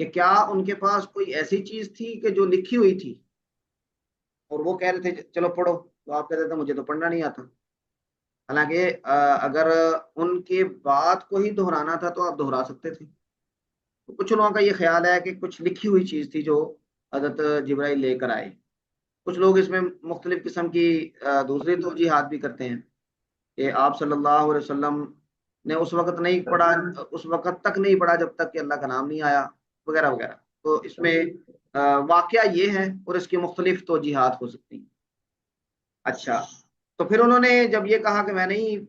کہ کیا ان کے پاس کوئی ایسی چیز تھی کہ جو لکھی ہوئی تھی اور وہ کہہ رہے تھے چلو پڑھو، تو آپ کہتے تھے مجھے تو پڑھنا نہیں آتا. حالانکہ اگر ان کے بات کو ہی دہرانا تھا تو آپ دہرا سکتے تھے. تو کچھ لوگوں کا یہ خیال ہے کہ کچھ لکھی ہوئی چیز تھی جو حضرت جبرائیل لے کر آئے. کچھ لوگ اس میں مختلف قسم کی دوسری توجیحات بھی کرتے ہیں کہ آپ صلی اللہ علیہ وسلم نے اس وقت نہیں پڑھا، اس وقت تک نہیں پڑھا جب تک کہ اللہ کا نام نہیں آیا، وغیرہ وغیرہ. تو اس میں واقعہ یہ ہے اور اس کی مختلف توجیحات ہو سکتی ہیں. اچھا، تو پھر انہوں نے جب یہ کہا کہ میں نہیں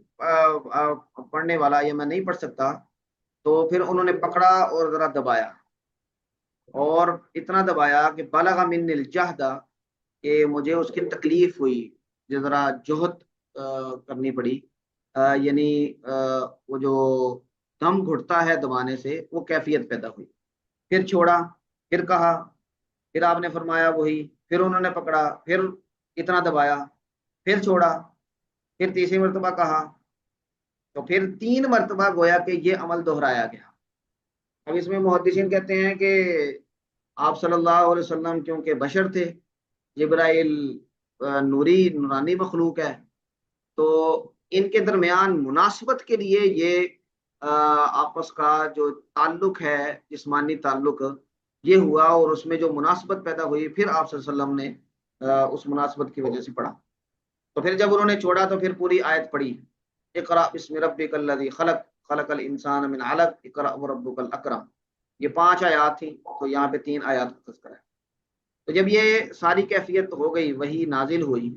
پڑھنے والا یا میں نہیں پڑھ سکتا، تو پھر انہوں نے پکڑا اور ذرا دبایا، اور اتنا دبایا کہ بلغ من الجہد، کہ مجھے اس کی تکلیف ہوئی، جو ذرا جہد کرنی پڑی. یعنی وہ جو دم گھٹتا ہے دبانے سے، وہ کیفیت پیدا ہوئی. پھر چھوڑا، پھر کہا، پھر آپ نے فرمایا وہی، پھر انہوں نے پکڑا، پھر اتنا دبایا، پھر چھوڑا، پھر تیسری مرتبہ کہا. تو پھر 3 مرتبہ گویا کہ یہ عمل دہرایا گیا. اب اس میں محدثین کہتے ہیں کہ آپ صلی اللہ علیہ وسلم کیونکہ بشر تھے، جبرائیل نورانی مخلوق ہے، تو ان کے درمیان مناسبت کے لیے یہ آپس کا جو تعلق ہے، جسمانی تعلق، یہ ہوا، اور اس میں جو مناسبت پیدا ہوئی، پھر آپ صلی اللہ علیہ وسلم نے اس مناسبت کی وجہ سے پڑھا. تو پھر جب انہوں نے چھوڑا تو پھر پوری آیت پڑھی، اقرأ بسم ربک الذی خلق، خلق الانسان من علق، اقرأ وربک الاکرم. یہ 5 آیات تھیں، تو یہاں پہ 3 آیات کا تذکرہ ہے. تو جب یہ ساری کیفیت ہو گئی، وہی نازل ہوئی،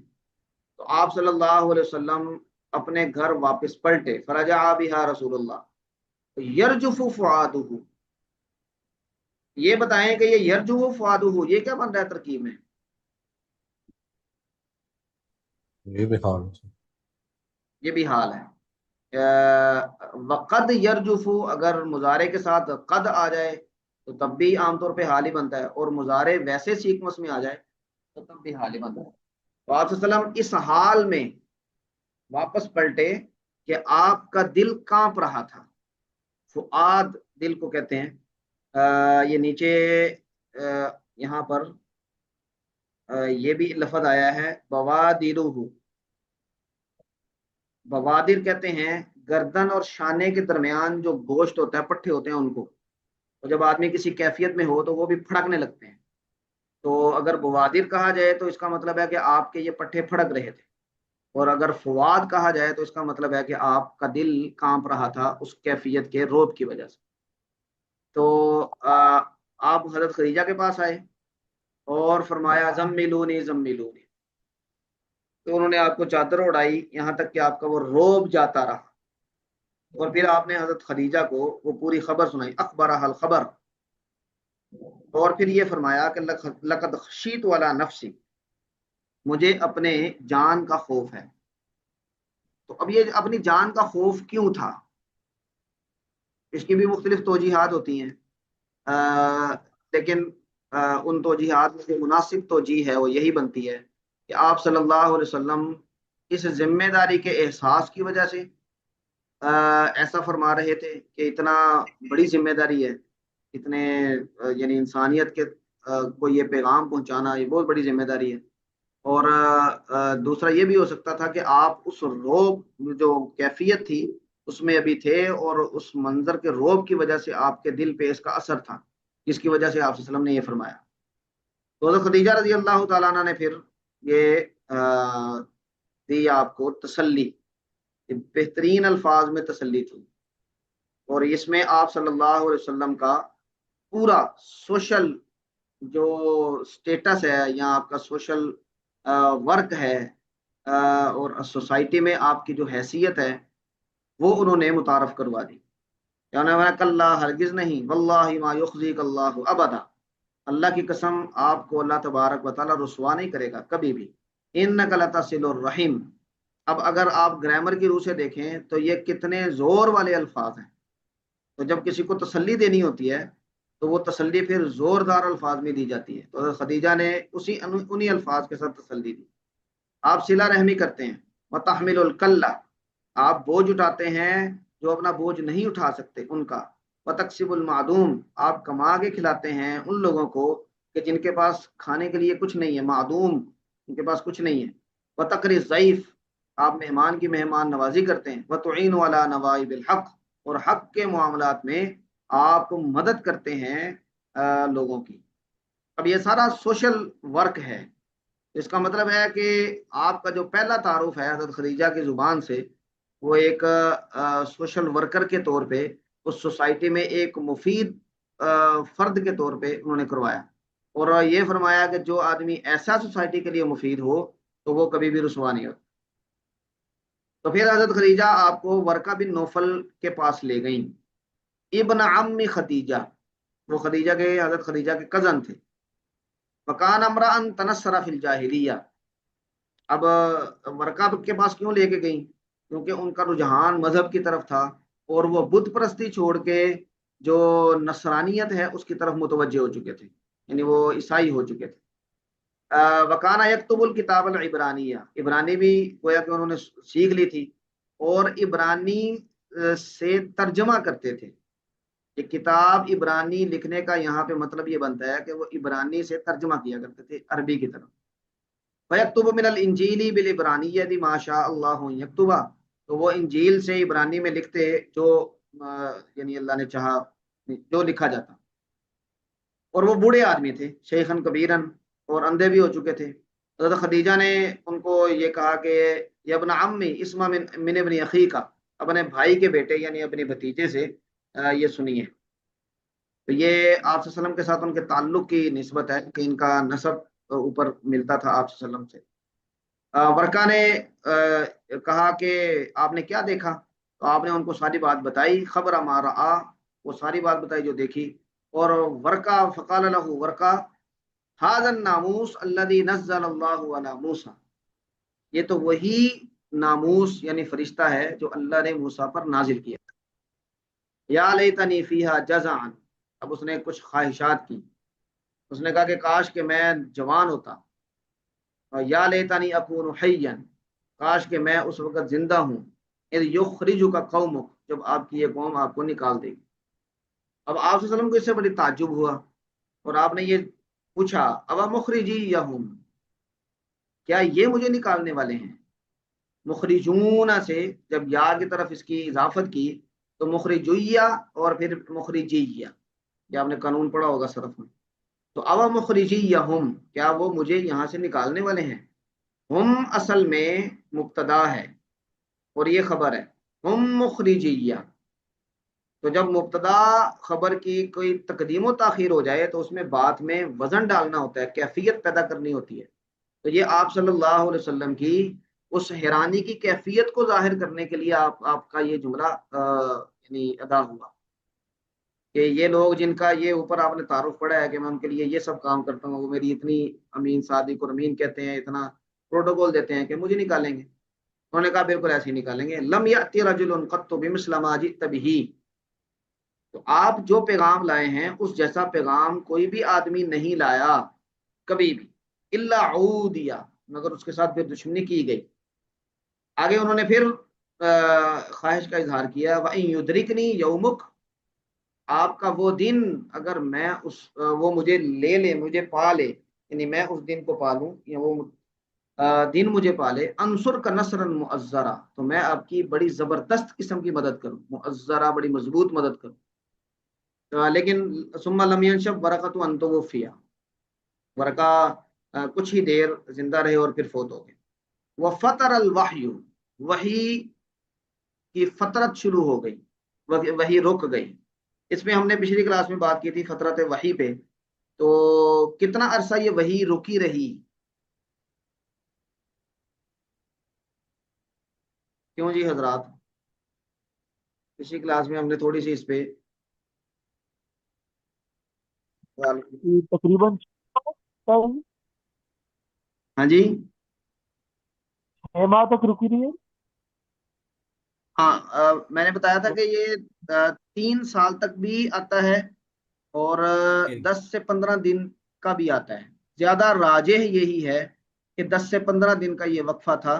تو آپ صلی اللہ علیہ وسلم اپنے گھر واپس پلٹے. فرجع بہا رسول اللہ یرجف فؤادہ. یہ بتائیں کہ یہ یرجف فؤادہ یہ کیا بن رہا ہے ترکیب میں؟ یہ بھی حال ہے. یہ بھی حال ہے. وقد یرجف، اگر مضارع کے ساتھ قد آ جائے تو تب بھی عام طور پہ حال ہی بنتا ہے، اور مضارع ویسے سیکوینس میں آ جائے تو تب بھی حال ہی بنتا ہے. تو آپ صلی اللہ علیہ وسلم اس حال میں واپس پلٹے کہ آپ کا دل کانپ رہا تھا. فؤاد دل کو کہتے ہیں. یہ نیچے یہاں پر یہ بھی لفظ آیا ہے بوادرہ. بوادر کہتے ہیں گردن اور شانے کے درمیان جو گوشت ہوتا ہے، پٹھے ہوتے ہیں ان کو، اور جب آدمی کسی کیفیت میں ہو تو وہ بھی پھڑکنے لگتے ہیں. تو اگر بوادر کہا جائے تو اس کا مطلب ہے کہ آپ کے یہ پٹھے پھڑک رہے تھے، اور اگر فواد کہا جائے تو اس کا مطلب ہے کہ آپ کا دل کانپ رہا تھا اس کیفیت کے روب کی وجہ سے. تو آپ حضرت خدیجہ کے پاس آئے اور فرمایا زملونی زملونی. تو انہوں نے آپ کو چادر اڑائی یہاں تک کہ آپ کا وہ روب جاتا رہا. اور پھر آپ نے حضرت خدیجہ کو وہ پوری خبر سنائی، اخبرہ الخبر. اور پھر یہ فرمایا کہ لقد خشیت علی نفسی، مجھے اپنے جان کا خوف ہے. تو اب یہ اپنی جان کا خوف کیوں تھا، اس کی بھی مختلف توجیحات ہوتی ہیں، لیکن ان توجیحات میں سے مناسب توجیح ہے وہ یہی بنتی ہے کہ آپ صلی اللہ علیہ وسلم اس ذمہ داری کے احساس کی وجہ سے ایسا فرما رہے تھے کہ اتنا بڑی ذمہ داری ہے، اتنے یعنی انسانیت کے کو یہ پیغام پہنچانا، یہ بہت بڑی ذمہ داری ہے. اور دوسرا یہ بھی ہو سکتا تھا کہ آپ اس روب جو کیفیت تھی اس میں ابھی تھے، اور اس منظر کے روب کی وجہ سے آپ کے دل پہ اس کا اثر تھا، جس کی وجہ سے آپ صلی اللہ علیہ وسلم نے یہ فرمایا. تو حضرت خدیجہ رضی اللہ تعالیٰ عنہ نے پھر یہ دی آپ کو تسلی، بہترین الفاظ میں تسلی تھی. اور اس میں آپ صلی اللہ علیہ وسلم کا پورا سوشل جو سٹیٹس ہے یا آپ کا سوشل ورک ہے اور سوسائٹی میں آپ کی جو حیثیت ہے وہ انہوں نے متعارف کروا دی. یعنی کلّا ہرگز نہیں، واللہ ما یخزیک اللہ ابدا، اللہ کی قسم آپ کو اللہ تبارک و تعالیٰ رسوا نہیں کرے گا کبھی بھی. انک لتصل الرحم. اب اگر آپ گرامر کی روح سے دیکھیں تو یہ کتنے زور والے الفاظ ہیں. تو جب کسی کو تسلی دینی ہوتی ہے تو وہ تسلی پھر زوردار الفاظ میں دی جاتی ہے. تو خدیجہ نے انہی الفاظ کے ساتھ تسلی دی. آپ صلہ رحمی کرتے ہیں، وتحمل الکلہ، آپ بوجھ اٹھاتے ہیں جو اپنا بوجھ نہیں اٹھا سکتے ان کا، وتکسب المعدوم، آپ کما کے کھلاتے ہیں ان لوگوں کو کہ جن کے پاس کھانے کے لیے کچھ نہیں ہے، معدوم ان کے پاس کچھ نہیں ہے۔ وتقری الضیف، آپ مہمان کی مہمان نوازی کرتے ہیں۔ وتعین علی نوائب الحق، اور حق کے معاملات میں آپ مدد کرتے ہیں لوگوں کی۔ اب یہ سارا سوشل ورک ہے، اس کا مطلب ہے کہ آپ کا جو پہلا تعارف ہے حضرت خدیجہ کی زبان سے، وہ ایک سوشل ورکر کے طور پہ اس سوسائٹی میں ایک مفید فرد کے طور پہ انہوں نے کروایا، اور یہ فرمایا کہ جو آدمی ایسا سوسائٹی کے لیے مفید ہو تو وہ کبھی بھی رسوا نہیں ہوتا۔ تو پھر حضرت خدیجہ آپ کو ورقہ بن نوفل کے پاس لے گئیں، ابن عم خدیجہ، وہ خدیجہ کے حضرت خدیجہ کے کزن تھے۔ فکان امرا تنصر فی الجاہلیہ، اب ورقہ کے پاس کیوں لے کے گئیں؟ کیونکہ ان کا رجحان مذہب کی طرف تھا، اور وہ بت پرستی چھوڑ کے جو نصرانیت ہے اس کی طرف متوجہ ہو چکے تھے، یعنی وہ عیسائی ہو چکے تھے۔ وکانا یکتب الکتاب العبرانیہ، عبرانی بھی گویا کہ انہوں نے سیکھ لی تھی، اور عبرانی سے ترجمہ کرتے تھے۔ کہ کتاب عبرانی لکھنے کا یہاں پہ مطلب یہ بنتا ہے کہ وہ عبرانی سے ترجمہ کیا کرتے تھے عربی کی طرف۔ فَيَكْتُبُ مِنَ الْإِنْجِيلِ بِالْعِبْرَانِيَّةِ مَا شَاءَ اللَّهُ أَن يَكْتُبَ، تو وہ انجیل سے عبرانی میں لکھتے جو یعنی اللہ نے چاہا جو لکھا جاتا۔ اور وہ بوڑھے آدمی تھے، شیخن کبیرن، اور اندھے بھی ہو چکے تھے۔ حضرت خدیجہ نے ان کو یہ کہا کہ یہ ابن عمی اسما من ابن اخی کا، اپنے بھائی کے بیٹے یعنی اپنے بھتیجے سے یہ سنیے۔ تو یہ آپ صلی اللہ علیہ وسلم کے ساتھ ان کے تعلق کی نسبت ہے کہ ان کا نسب اوپر ملتا تھا آپ صلی اللہ علیہ وسلم سے۔ ورقہ نے کہا کہ آپ نے کیا دیکھا؟ تو آپ نے ان کو ساری بات بتائی، خبر ما رآ، وہ ساری بات بتائی جو دیکھی۔ اور ورقہ فقال له ورقہ هذا الناموس الذي نزل الله على موسى، یہ تو وہی ناموس یعنی فرشتہ ہے جو اللہ نے موسیٰ پر نازل کیا۔ یا لیتنی فیہا جزعا، اب اس نے کچھ خواہشات کی، اس نے کہا کہ کاش کہ میں جوان ہوتا، یا لیتنی اکون حیا، کاش کہ میں اس وقت زندہ ہوں، اذ یخرجک قومک، جب آپ کی یہ قوم آپ کو نکال دے گی۔ اب آپ صلی اللہ علیہ وسلم کو اس سے بڑی تعجب ہوا، اور آپ نے یہ پوچھا ابا مخرجی یہم، کیا یہ مجھے نکالنے والے ہیں؟ مخرجون سے جب یا کی طرف اس کی اضافت کی تو مخرجیہ اور پھر مخرجیہ، یہ آپ نے قانون پڑھا ہوگا صرف میں۔ تو ابا مخرجیہم، کیا وہ مجھے یہاں سے نکالنے والے ہیں؟ ہم اصل میں مبتدا ہے اور یہ خبر ہے، ہم مخرجیہ، تو جب مبتدا خبر کی کوئی تقدیم و تاخیر ہو جائے تو اس میں بات میں وزن ڈالنا ہوتا ہے، کیفیت پیدا کرنی ہوتی ہے۔ تو یہ آپ صلی اللہ علیہ وسلم کی اس حیرانی کی کیفیت کو ظاہر کرنے کے لیے آپ کا یہ جملہ یعنی ادا ہوا کہ یہ لوگ جن کا یہ اوپر آپ نے تعارف پڑھا ہے کہ میں ان کے لیے یہ سب کام کرتا ہوں، وہ میری اتنی امین صادق اور امین کہتے ہیں، اتنا پروٹوکول دیتے ہیں کہ مجھے نکالیں گے۔ انہوں نے کہا بالکل ایسے ہی نکالیں گے۔ لم یأتی رجل قط بمثل ما جئت به، تو آپ جو پیغام لائے ہیں اس جیسا پیغام کوئی بھی آدمی نہیں لایا کبھی بھی، الا عودیہ، مگر اس کے ساتھ پھر دشمنی کی گئی۔ آگے انہوں نے پھر خواہش کا اظہار کیا، وَإِن يُدْرِكْنِي يَوْمُكَ، آپ کا وہ دن اگر میں وہ مجھے لے لے، مجھے پا لے، یعنی میں اس دن کو پالوں یا وہ دن مجھے پالے، انصر کا نصرا مؤزرا، تو میں آپ کی بڑی زبردست قسم کی مدد کروں، مؤزرا بڑی مضبوط مدد کروں۔ لیکن ثم لم ينشب ورقۃ ان توفی، ورقہ کچھ ہی دیر زندہ رہے اور پھر فوت ہو گئے۔ وفطر الوحی، وحی کی فطرت شروع ہو گئی، وحی رک گئی۔ اس میں ہم نے پچھلی کلاس میں بات کی تھی فطرت وحی پہ، تو کتنا عرصہ یہ وحی رکی رہی؟ کیوں جی حضرات؟ پچھلی کلاس میں ہم نے تھوڑی سی اس پہ تقریباً ہاں جی 6 ماہ تک رکی رہی ہے۔ ہاں میں نے بتایا تھا کہ یہ 3 سال تک بھی آتا ہے اور 10 سے 15 دن کا بھی آتا ہے۔ زیادہ راجح یہی ہے کہ 10 سے 15 دن کا یہ وقفہ تھا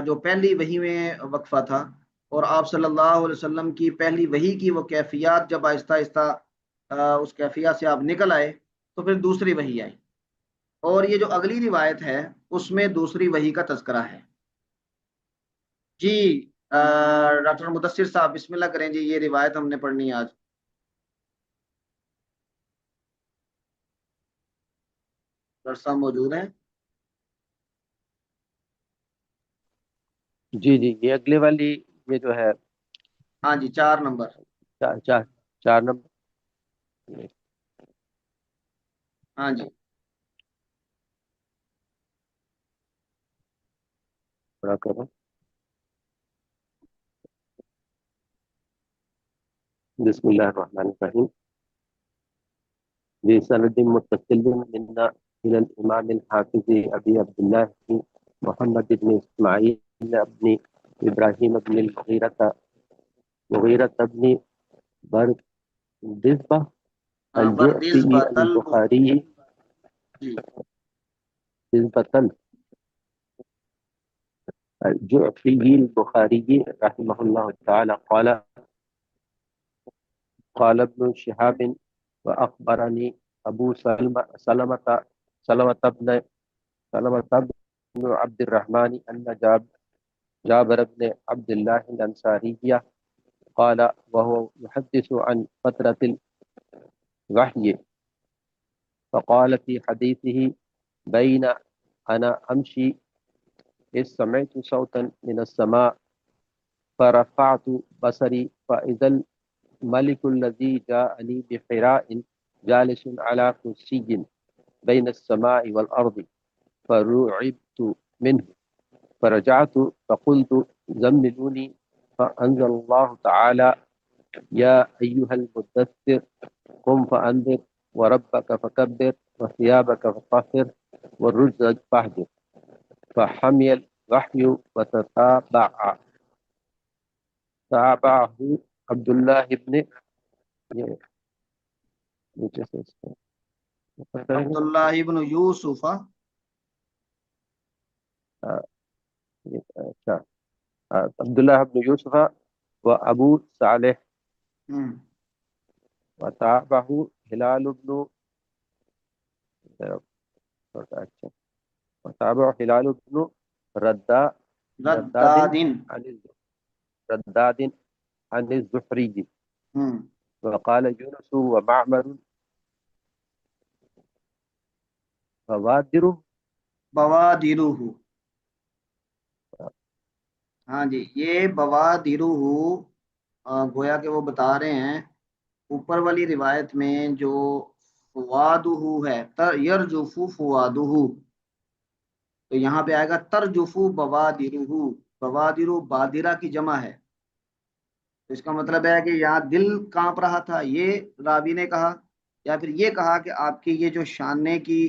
جو پہلی وحی میں وقفہ تھا، اور آپ صلی اللہ علیہ وسلم کی پہلی وحی کی وہ کیفیات جب آہستہ آہستہ اس کیفیات سے آپ نکل آئے تو پھر دوسری وحی آئی، اور یہ جو اگلی روایت ہے اس میں دوسری وحی کا تذکرہ ہے۔ جی ڈاکٹر مدثر صاحب بسم اللہ کریں جی، یہ روایت ہم نے پڑھنی ہے آج۔ ڈاکٹر صاحب موجود ہیں؟ جی جی، یہ اگلے والی، یہ جو ہے ہاں جی 4 نمبر۔ چار نمبر۔ ہاں جی پڑھا کرو۔ بسم اللہ الرحمن الرحیم۔ بسند متصل منا إلى الإمام الحافظ أبي عبد الله محمد بن إسماعيل بن إبراهيم بن مغيرة بن بردزبة الجعفي بردزبۃ البخاري جی بردزبة الجعفي البخاري رحمه الله تعالى قال ابن شهاب وأخبرني أبو سلمة بن عبد الرحمن أن جابر بن عبد الله الأنصاري قال وهو يحدث عن فترة الوحي فقال في حديثه بين أنا أمشي إذ سمعت صوتا من السماء فرفعت بصري فإذا الملك الذي جاءني بحراء جالس على كرسي بين السماء والأرض فرعبت منه فرجعت فقلت زملوني فأنزل الله تعالى يا أيها المدثر قم فأنذر وربك فكبر وثيابك فطهر والرجز فاهجر فحمي الوحي وتتابعه عبد الله بن عبداللہ ابن یوسف عبداللہ بن یوسف و ابو صالح وتابعه هلال بن وتابعه هلال بن رداد عن الزهري وقال يونس ومعمر بوادرہ۔ ہاں جی یہ بوادرہ گویا کہ وہ بتا رہے ہیں اوپر والی روایت میں جو فوادہ ہے یرجف فوادہ، تو یہاں پہ آئے گا ترجف بوادرہ۔ بوادرہ بادرہ کی جمع ہے، تو اس کا مطلب ہے کہ یہاں دل کانپ رہا تھا، یہ راوی نے کہا، یا پھر یہ کہا کہ آپ کی یہ جو شانے کی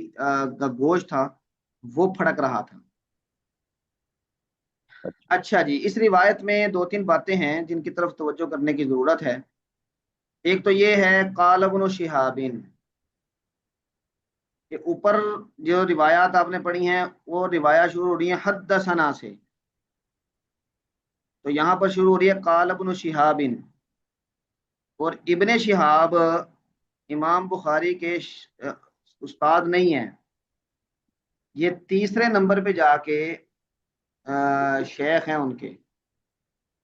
گوشت تھا وہ پھڑک رہا تھا۔ اچھا جی، اس روایت میں 2-3 باتیں ہیں جن کی طرف توجہ کرنے کی ضرورت ہے۔ ایک تو یہ ہے قال ابن شہاب، کہ اوپر جو روایات آپ نے پڑھی ہیں وہ روایات شروع ہو رہی ہیں حدثنا سے، تو یہاں پر شروع ہو رہی ہے قال ابن شہاب، اور ابن شہاب امام بخاری کے استاد نہیں ہیں، یہ تیسرے نمبر پہ جا کے شیخ ہیں ان کے،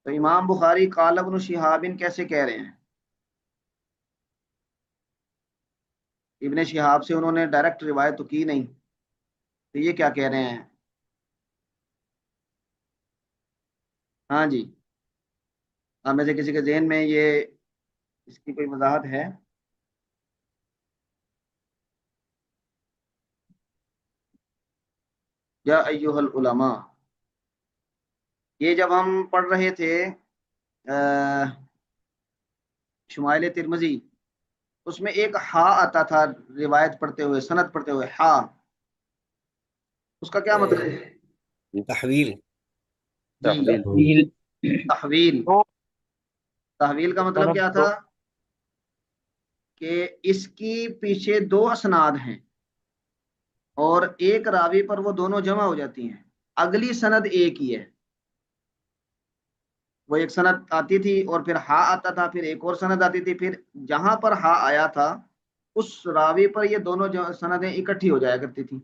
تو امام بخاری قال ابن شہاب کیسے کہہ رہے ہیں؟ ابن شہاب سے انہوں نے ڈائریکٹ روایت تو کی نہیں، تو یہ کیا کہہ رہے ہیں؟ ہاں جی، آپ میں سے کسی کے ذہن میں یہ اس کی کوئی وضاحت ہے؟ یا ایھا العلماء، یہ جب ہم پڑھ رہے تھے شمائل ترمذی، اس میں ایک ہا آتا تھا روایت پڑھتے ہوئے، سند پڑھتے ہوئے، ہا، اس کا کیا مطلب ہے؟ تحویل جی تحویل۔ تحویل کا مطلب کیا تھا؟ کہ اس کی پیچھے 2 اسناد ہیں اور ایک راوی پر وہ دونوں جمع ہو جاتی ہیں، اگلی سند ایک ہی ہے، وہ ایک سند آتی تھی اور پھر ہا آتا تھا، پھر ایک اور سند آتی تھی، پھر جہاں پر ہا آیا تھا اس راوی پر یہ دونوں جو سندیں اکٹھی ہو جایا کرتی تھی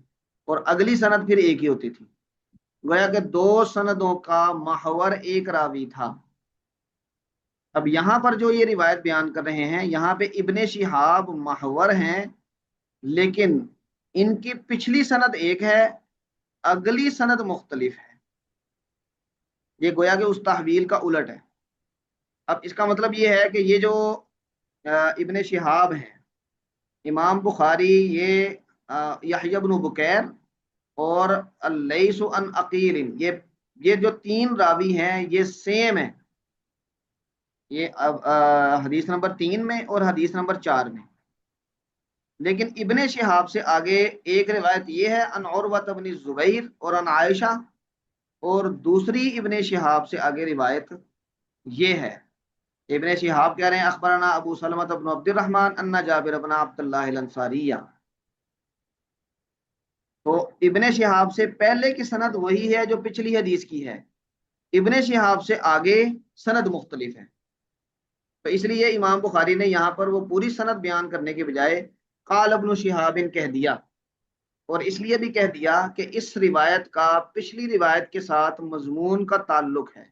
اور اگلی سند پھر ایک ہی ہوتی تھی، گویا کہ دو سندوں کا محور ایک راوی تھا۔ اب یہاں پر جو یہ روایت بیان کر رہے ہیں، یہاں پہ ابن شہاب محور ہیں، لیکن ان کی پچھلی سند ایک ہے، اگلی سند مختلف ہے۔ یہ گویا کہ اس تحویل کا الٹ ہے۔ اب اس کا مطلب یہ ہے کہ یہ جو ابن شہاب ہیں، امام بخاری، یہ یحییٰ بن بکیر اور اللیث عن عقیل، یہ جو تین راوی ہیں یہ سیم ہیں، یہ حدیث نمبر 3 میں اور حدیث نمبر 4 میں۔ لیکن ابن شہاب سے آگے ایک روایت یہ ہے ان عروۃ بن الزبیر اور ان عائشہ، اور دوسری ابن شہاب سے آگے روایت یہ ہے، ابن شہاب کہہ رہے ہیں اخبرنا ابو سلمہ بن عبد الرحمن ان جابر بن عبد اللہ الانصاری۔ تو ابن شہاب سے پہلے کی سند وہی ہے جو پچھلی حدیث کی ہے، ابن شہاب سے آگے سند مختلف ہے۔ تو اس لیے امام بخاری نے یہاں پر وہ پوری سند بیان کرنے کے بجائے قال ابن شہاب کہہ دیا، اور اس لیے بھی کہہ دیا کہ اس روایت کا پچھلی روایت کے ساتھ مضمون کا تعلق ہے۔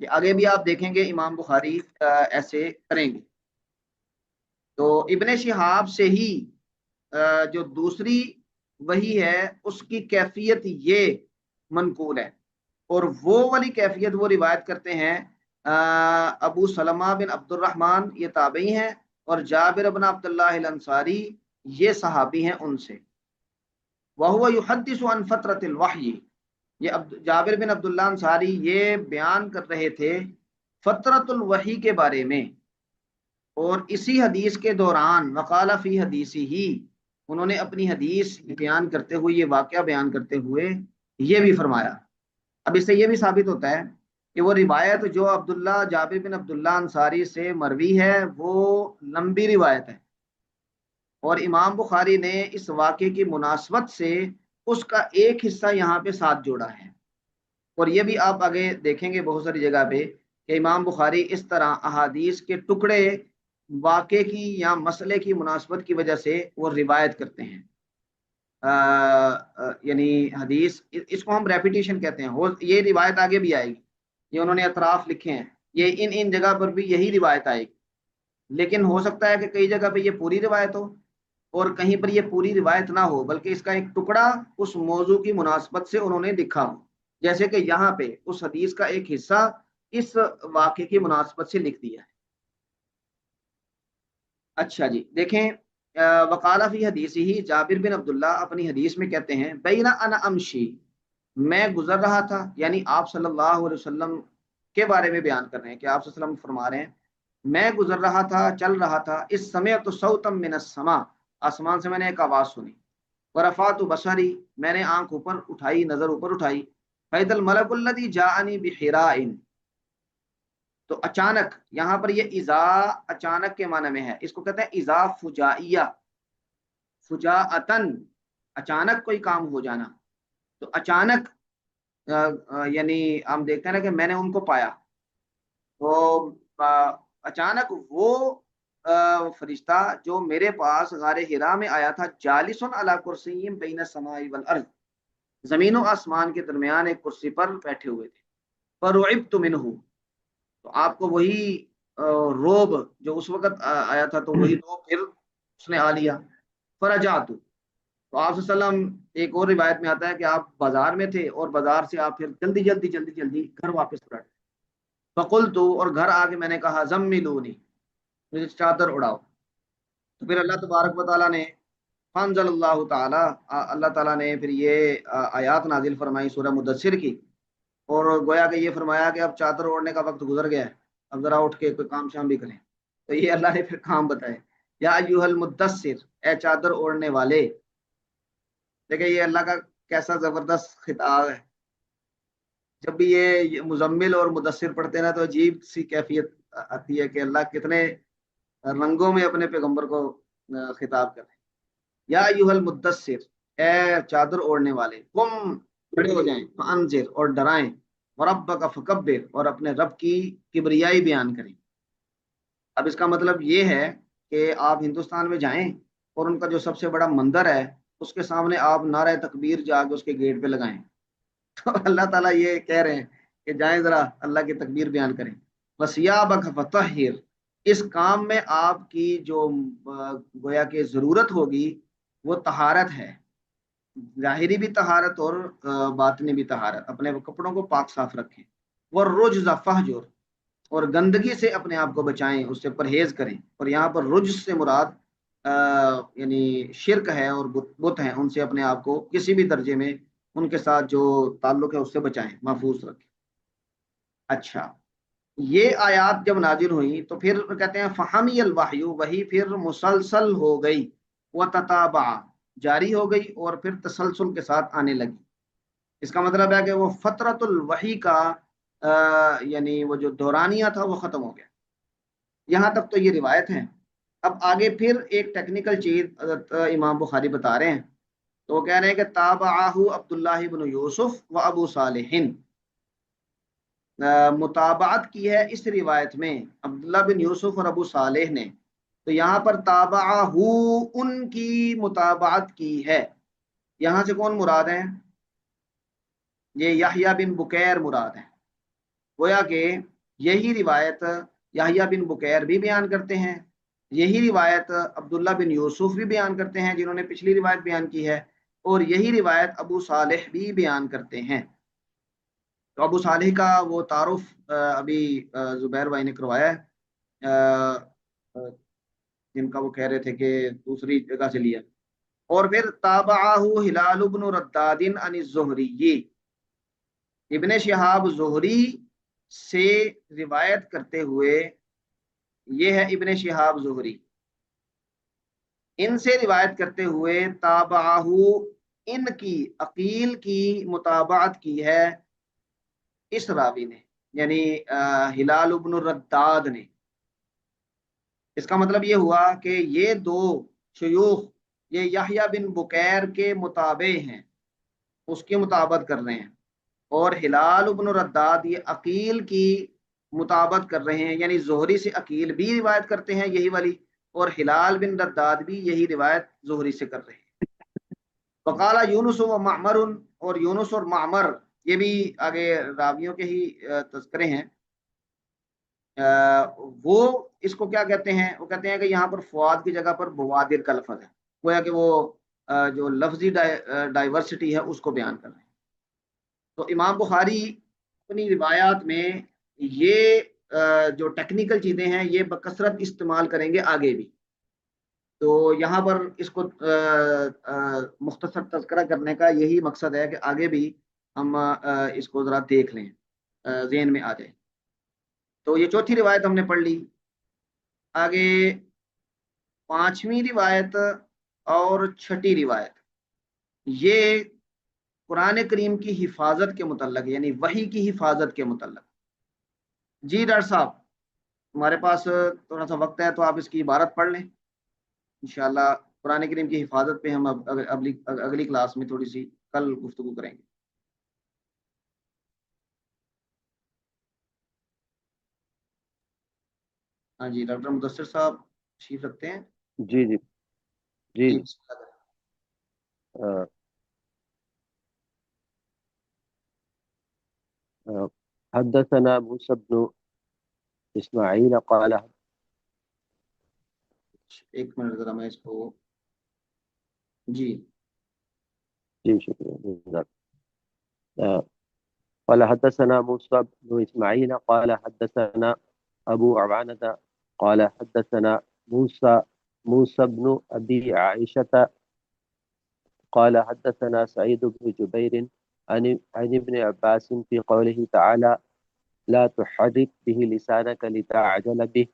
یہ آگے بھی آپ دیکھیں گے امام بخاری ایسے کریں گے۔ تو ابن شہاب سے ہی جو دوسری وہی ہے اس کی کیفیت یہ منقول ہے، اور وہ والی کیفیت وہ روایت کرتے ہیں ابو سلمہ بن عبد الرحمن، یہ تابعی ہیں، اور جابر بن عبد اللہ الانصاری یہ صحابی ہیں ان سے۔ وَهُوَ يُحَدِّثُ عن فترة الوحی، یہ جابر بن عبداللہ انصاری یہ بیان کر رہے تھے فترۃ الوحی کے بارے میں، اور اسی حدیث کے دوران وقال فی حدیثی ہی، انہوں نے اپنی حدیث بیان کرتے ہوئے، یہ واقعہ بیان کرتے ہوئے یہ بھی فرمایا۔ اب اس سے یہ بھی ثابت ہوتا ہے کہ وہ روایت جو عبداللہ جابر بن عبداللہ انصاری سے مروی ہے وہ لمبی روایت ہے، اور امام بخاری نے اس واقعے کی مناسبت سے اس کا ایک حصہ یہاں پہ ساتھ جوڑا ہے۔ اور یہ بھی آپ آگے دیکھیں گے بہت ساری جگہ پہ کہ امام بخاری اس طرح احادیث کے ٹکڑے واقعے کی یا مسئلے کی مناسبت کی وجہ سے وہ روایت کرتے ہیں، یعنی حدیث، اس کو ہم ریپیٹیشن کہتے ہیں۔ یہ روایت آگے بھی آئے گی، یہ انہوں نے اطراف لکھے ہیں، یہ ان جگہ پر بھی یہی روایت آئے گی، لیکن ہو سکتا ہے کہ کئی جگہ پہ یہ پوری روایت ہو اور کہیں پر یہ پوری روایت نہ ہو، بلکہ اس کا ایک ٹکڑا اس موضوع کی مناسبت سے انہوں نے لکھا ہو، جیسے کہ یہاں پہ اس حدیث کا ایک حصہ اس واقعے کی مناسبت سے لکھ دیا ہے۔ اچھا جی، دیکھیں وقال فی حدیث ہی، جابر بن عبداللہ اپنی حدیث میں کہتے ہیں بین انا امشی، میں گزر رہا تھا، یعنی آپ صلی اللہ علیہ وسلم کے بارے میں بیان کر رہے ہیں کہ آپ صلی اللہ علیہ وسلم فرما رہے ہیں میں گزر رہا تھا، چل رہا تھا، اس سمعت صوتا من السماء، آسمان سے میں نے ایک آواز سنی، ورفعت بصری، میں نے آنکھ اوپر اٹھائی، نظر اوپر اٹھائی، فإذا الملک الذی جاءنی بحراء، تو اچانک، یہاں پر یہ اذا اچانک کے معنی میں ہے، اس کو کہتے ہیں اذا فجائیہ، فجاءتن، اچانک کوئی کام ہو جانا، تو اچانک یعنی ہم دیکھتے ہیں نا کہ میں نے ان کو پایا، تو اچانک وہ فرشتہ جو میرے پاس غار حرا میں آیا تھا، جالس علی کرسی بین السماء والارض، زمین و آسمان کے درمیان ایک کرسی پر بیٹھے ہوئے تھے، فرعبت منہ، تو آپ کو وہی روب جو اس وقت آیا تھا، تو وہی روب پھر اس نے آ لیا، فرجعت، تو آپ صلی اللہ علیہ وسلم، ایک اور روایت میں آتا ہے کہ آپ بازار میں تھے اور بازار سے آپ پھر جلدی گھر واپس پلٹ، فقلت، اور گھر آ کے میں نے کہا زملونی، مجھے چادر اڑاؤ، تو پھر اللہ تبارک و تعالیٰ نے فانزل اللہ تعالیٰ، اللہ تعالیٰ نے پھر یہ آیات نازل فرمائی سورہ مدثر کی، اور گویا کہ یہ فرمایا کہ اب چادر اوڑھنے کا وقت گزر گیا ہے، اب ذرا اٹھ کے کوئی کام شام بھی کریں، تو یہ اللہ نے پھر کام بتائے، یا ایھا المدثر، اے چادر اوڑھنے والے۔ دیکھیں یہ اللہ کا کیسا زبردست خطاب ہے، جب بھی یہ مزمل اور مدثر پڑھتے ہیں نا تو عجیب سی کیفیت آتی ہے کہ اللہ کتنے رنگوں میں اپنے پیغمبر کو خطاب کرتے ہیں۔ یا ایھا المدثر، اے چادر اوڑھنے والے، قم، کھڑے ہو جائیں، فانذر، اور ڈرائیں، وربک فکبر، اور اپنے رب کی کبریائی بیان کریں۔ اب اس کا مطلب یہ ہے کہ آپ ہندوستان میں جائیں اور ان کا جو سب سے بڑا مندر ہے اس کے سامنے آپ نعرہ تکبیر جا کے اس کے گیٹ پہ لگائیں۔ تو اللہ تعالیٰ یہ کہہ رہے ہیں کہ جائیں ذرا اللہ کی تکبیر بیان کریں۔ وَثِيَابَكَ فَطَهِّرْ، اس کام میں آپ کی جو گویا کہ ضرورت ہوگی وہ طہارت ہے، ظاہری بھی طہارت اور باطنی بھی طہارت، اپنے کپڑوں کو پاک صاف رکھیں۔ وَالرُّجْزَ فَاهْجُرْ، اور گندگی سے اپنے آپ کو بچائیں، اس سے پرہیز کریں۔ اور یہاں پر رجز سے مراد یعنی شرک ہے اور بت ہیں، ان سے اپنے آپ کو کسی بھی درجے میں ان کے ساتھ جو تعلق ہے اس سے بچائیں، محفوظ رکھیں۔ اچھا، یہ آیات جب نازل ہوئی تو پھر کہتے ہیں فہمی الوحی، وہی پھر مسلسل ہو گئی، وتتابع، جاری ہو گئی اور پھر تسلسل کے ساتھ آنے لگی۔ اس کا مطلب ہے کہ وہ فترۃ الوحی کا یعنی وہ جو دورانیہ تھا وہ ختم ہو گیا۔ یہاں تک تو یہ روایت ہے۔ اب آگے پھر ایک ٹیکنیکل چیز حضرت امام بخاری بتا رہے ہیں، تو وہ کہہ رہے ہیں کہ تابعہ عبداللہ بن یوسف و ابو صالح، متابعت کی ہے اس روایت میں عبداللہ بن یوسف اور ابو صالح نے، تو یہاں پر تابعہ ان کی متابعت کی ہے۔ یہاں سے کون مراد ہے؟ یہ یحییٰ بن بکیر مراد ہے۔ گویا کہ یہی روایت یحییٰ بن بکیر بھی بیان کرتے ہیں، یہی روایت عبداللہ بن یوسف بھی بیان کرتے ہیں جنہوں نے پچھلی روایت بیان کی ہے، اور یہی روایت ابو صالح بھی بیان کرتے ہیں۔ تو ابو صالح کا وہ تعارف ابھی زبیر بھائی نے کروایا ہے، جن کا وہ کہہ رہے تھے کہ دوسری جگہ سے لیا۔ اور پھر تابعہ ہلال بن رداد عن الزہری، ابن شہاب زہری سے روایت کرتے ہوئے، یہ ہے ابن شہاب زہری، ان سے روایت کرتے ہوئے تابعہ، ان کی عقیل کی متابعت کی ہے اس راوی نے، یعنی ہلال بن الرداد نے۔ اس کا مطلب یہ ہوا کہ یہ دو شیوخ یہ یحییٰ بن بکیر کے متابع ہیں، اس کی مطابقت کر رہے ہیں، اور ہلال بن الرداد یہ عقیل کی مطابقت کر رہے ہیں، یعنی زہری سے عقیل بھی روایت کرتے ہیں یہی والی، اور ہلال بن رداد بھی یہی روایت زہری سے کر رہے ہیں۔ وقال یونس و معمر، اور یونس اور معمر یہ بھی آگے راویوں کے ہی تذکرے ہیں، وہ اس کو کیا کہتے ہیں؟ وہ کہتے ہیں کہ یہاں پر فواد کی جگہ پر بوادر کا لفظ ہے، گویا کہ وہ جو لفظی ڈائیورسٹی ہے اس کو بیان کر رہے ہیں۔ تو امام بخاری اپنی روایات میں یہ جو ٹیکنیکل چیزیں ہیں یہ بکثرت استعمال کریں گے آگے بھی، تو یہاں پر اس کو مختصر تذکرہ کرنے کا یہی مقصد ہے کہ آگے بھی ہم اس کو ذرا دیکھ لیں، ذہن میں آ جائے۔ تو یہ چوتھی روایت ہم نے پڑھ لی۔ آگے پانچویں روایت اور چھٹی روایت، یہ قرآن کریم کی حفاظت کے متعلق، یعنی وحی کی حفاظت کے متعلق۔ جی ڈاکٹر صاحب، ہمارے پاس تھوڑا سا وقت ہے تو آپ اس کی عبارت پڑھ لیں، انشاءاللہ قرآن کریم کی حفاظت پہ ہم اگلی کلاس میں تھوڑی سی کل گفتگو کریں گے۔ ہاں جی، ڈاکٹر مدثر صاحب تشریف رکھتے ہیں؟ جی جی جی جی بسم اللہ کریں۔ حدثنا موسى بن اسماعیل قال، ایک منٹ ذرا میں اس کو، جی جی شکریہ، قال حدثنا موسى بن اسماعیل قال حدثنا ابو عوانة قال حدثنا موسى بن ابي عائشة قال حدثنا سعيد بن جبير عن ابن عباس في قوله تعالى لا تحرك به لسانك لتعجل به،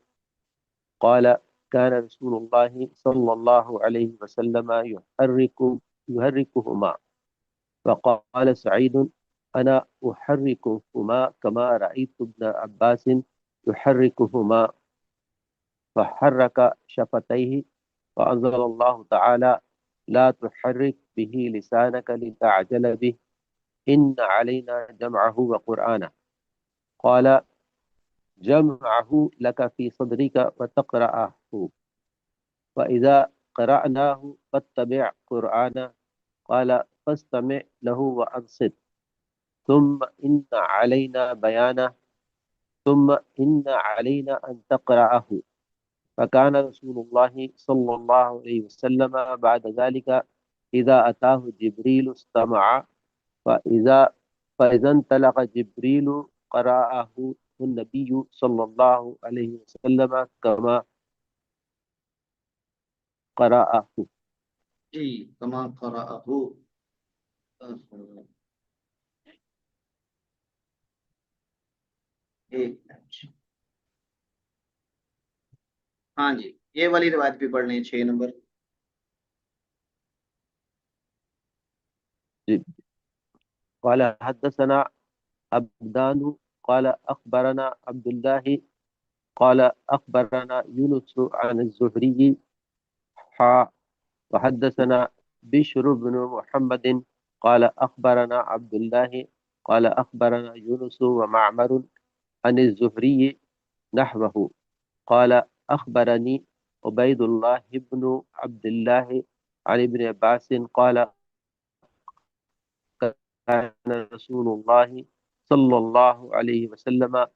قال كان رسول الله صلى الله عليه وسلم يحركهما، فقال سعيد أنا أحركهما كما رأيت ابن عباس يحركهما، فحرك شفتيه، فأنزل الله تعالى لا تحرك به لسانك لتعجل به، إن علينا جمعه وقرآنه قال جمعه لك في صدرك وتقرأه وإذا قرأناه فاتبع قرآنه قال فاستمع له وأنصت ثم إن علينا بيانه ثم إن علينا أن تقرأه فكان رسول الله صلى الله عليه وسلم بعد ذلك إذا أتاه جبريل استمع فإذا انطلق جبريل قرأه النبي صلى الله عليه وسلم كما قرأه. جی کما قرأہ. ایک منٹ. ہاں جی یہ والی روایت بھی پڑھ لیں 6 نمبر. قال حدثنا عبدان قال أخبرنا عبد الله قال أخبرنا يونس عن الزهري وحدثنا بشر بن محمد قال أخبرنا عبد الله قال أخبرنا يونس ومعمر عن الزهري نحوه قال أخبرني عبيد الله بن عبد الله عن ابن عباس قال كان رسول الله صلى الله عليه وسلم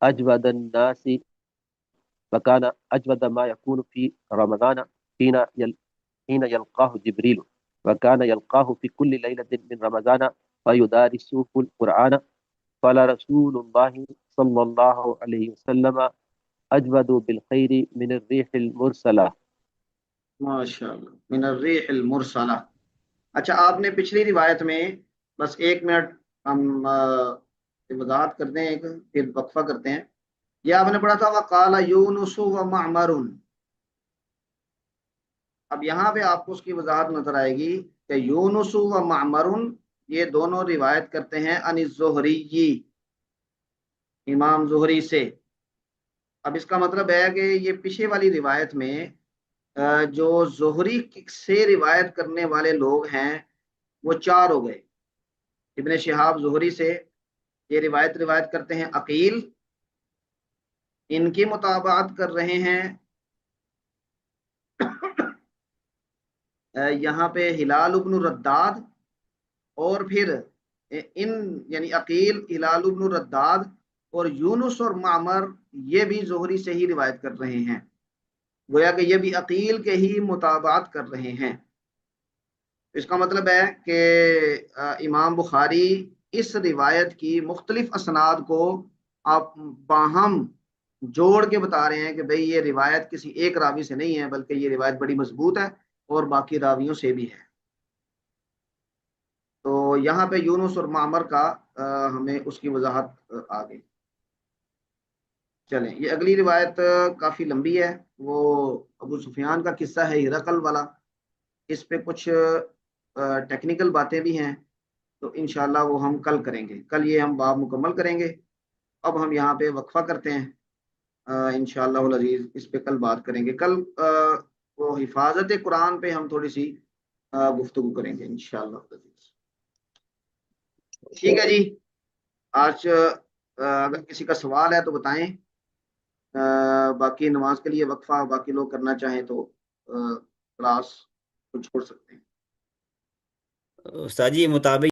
أجود الناس وكان أجود ما يكون في رمضان حين يلقاه جبريل وكان يلقاه في كل ليلة من رمضان ويدارسه القرآن قال رسول الله صلى الله عليه وسلم أجود بالخير من الريح المرسلة. ماشاءاللہ من الریح المرسلہ. اچھا آپ نے پچھلی روایت میں بس 1 منٹ ہم وضاحت کرتے ہیں پھر وقفہ کرتے ہیں. یہ آپ نے پڑھا تھا وقال یونس و معمر. اب یہاں پہ آپ کو اس کی وضاحت نظر آئے گی کہ یونس و معمر یہ دونوں روایت کرتے ہیں عن الزہری امام زہری سے. اب اس کا مطلب ہے کہ یہ پیچھے والی روایت میں جو زہری سے روایت کرنے والے لوگ ہیں وہ 4 ہو گئے. ابن شہاب زہری سے یہ روایت کرتے ہیں عقیل, ان کی مطابعت کر رہے ہیں یہاں پہ ہلال ابن رداد, اور پھر ان یعنی عقیل, ہلال ابن رداد اور یونس اور معمر یہ بھی زہری سے ہی روایت کر رہے ہیں. گویا کہ یہ بھی عقیل کے ہی مطابعت کر رہے ہیں. اس کا مطلب ہے کہ امام بخاری اس روایت کی مختلف اسناد کو آپ باہم جوڑ کے بتا رہے ہیں کہ بھئی یہ روایت کسی ایک راوی سے نہیں ہے بلکہ یہ روایت بڑی مضبوط ہے اور باقی راویوں سے بھی ہے. تو یہاں پہ یونس اور معمر کا ہمیں اس کی وضاحت آ گئی. چلیں یہ اگلی روایت کافی لمبی ہے, وہ ابو سفیان کا قصہ ہے ہرقل والا. اس پہ کچھ ٹیکنیکل باتیں بھی ہیں تو انشاءاللہ وہ ہم کل کریں گے. کل یہ ہم باب مکمل کریں گے. اب ہم یہاں پہ وقفہ کرتے ہیں, انشاءاللہ العزیز اس پہ کل بات کریں گے. کل وہ حفاظت قرآن پہ ہم تھوڑی سی گفتگو کریں گے انشاءاللہ العزیز. ٹھیک ہے جی, آج اگر کسی کا سوال ہے تو بتائیں, باقی نماز کے لیے وقفہ باقی لوگ کرنا چاہیں تو کلاس کو چھوڑ سکتے ہیں. استاد جی مطابق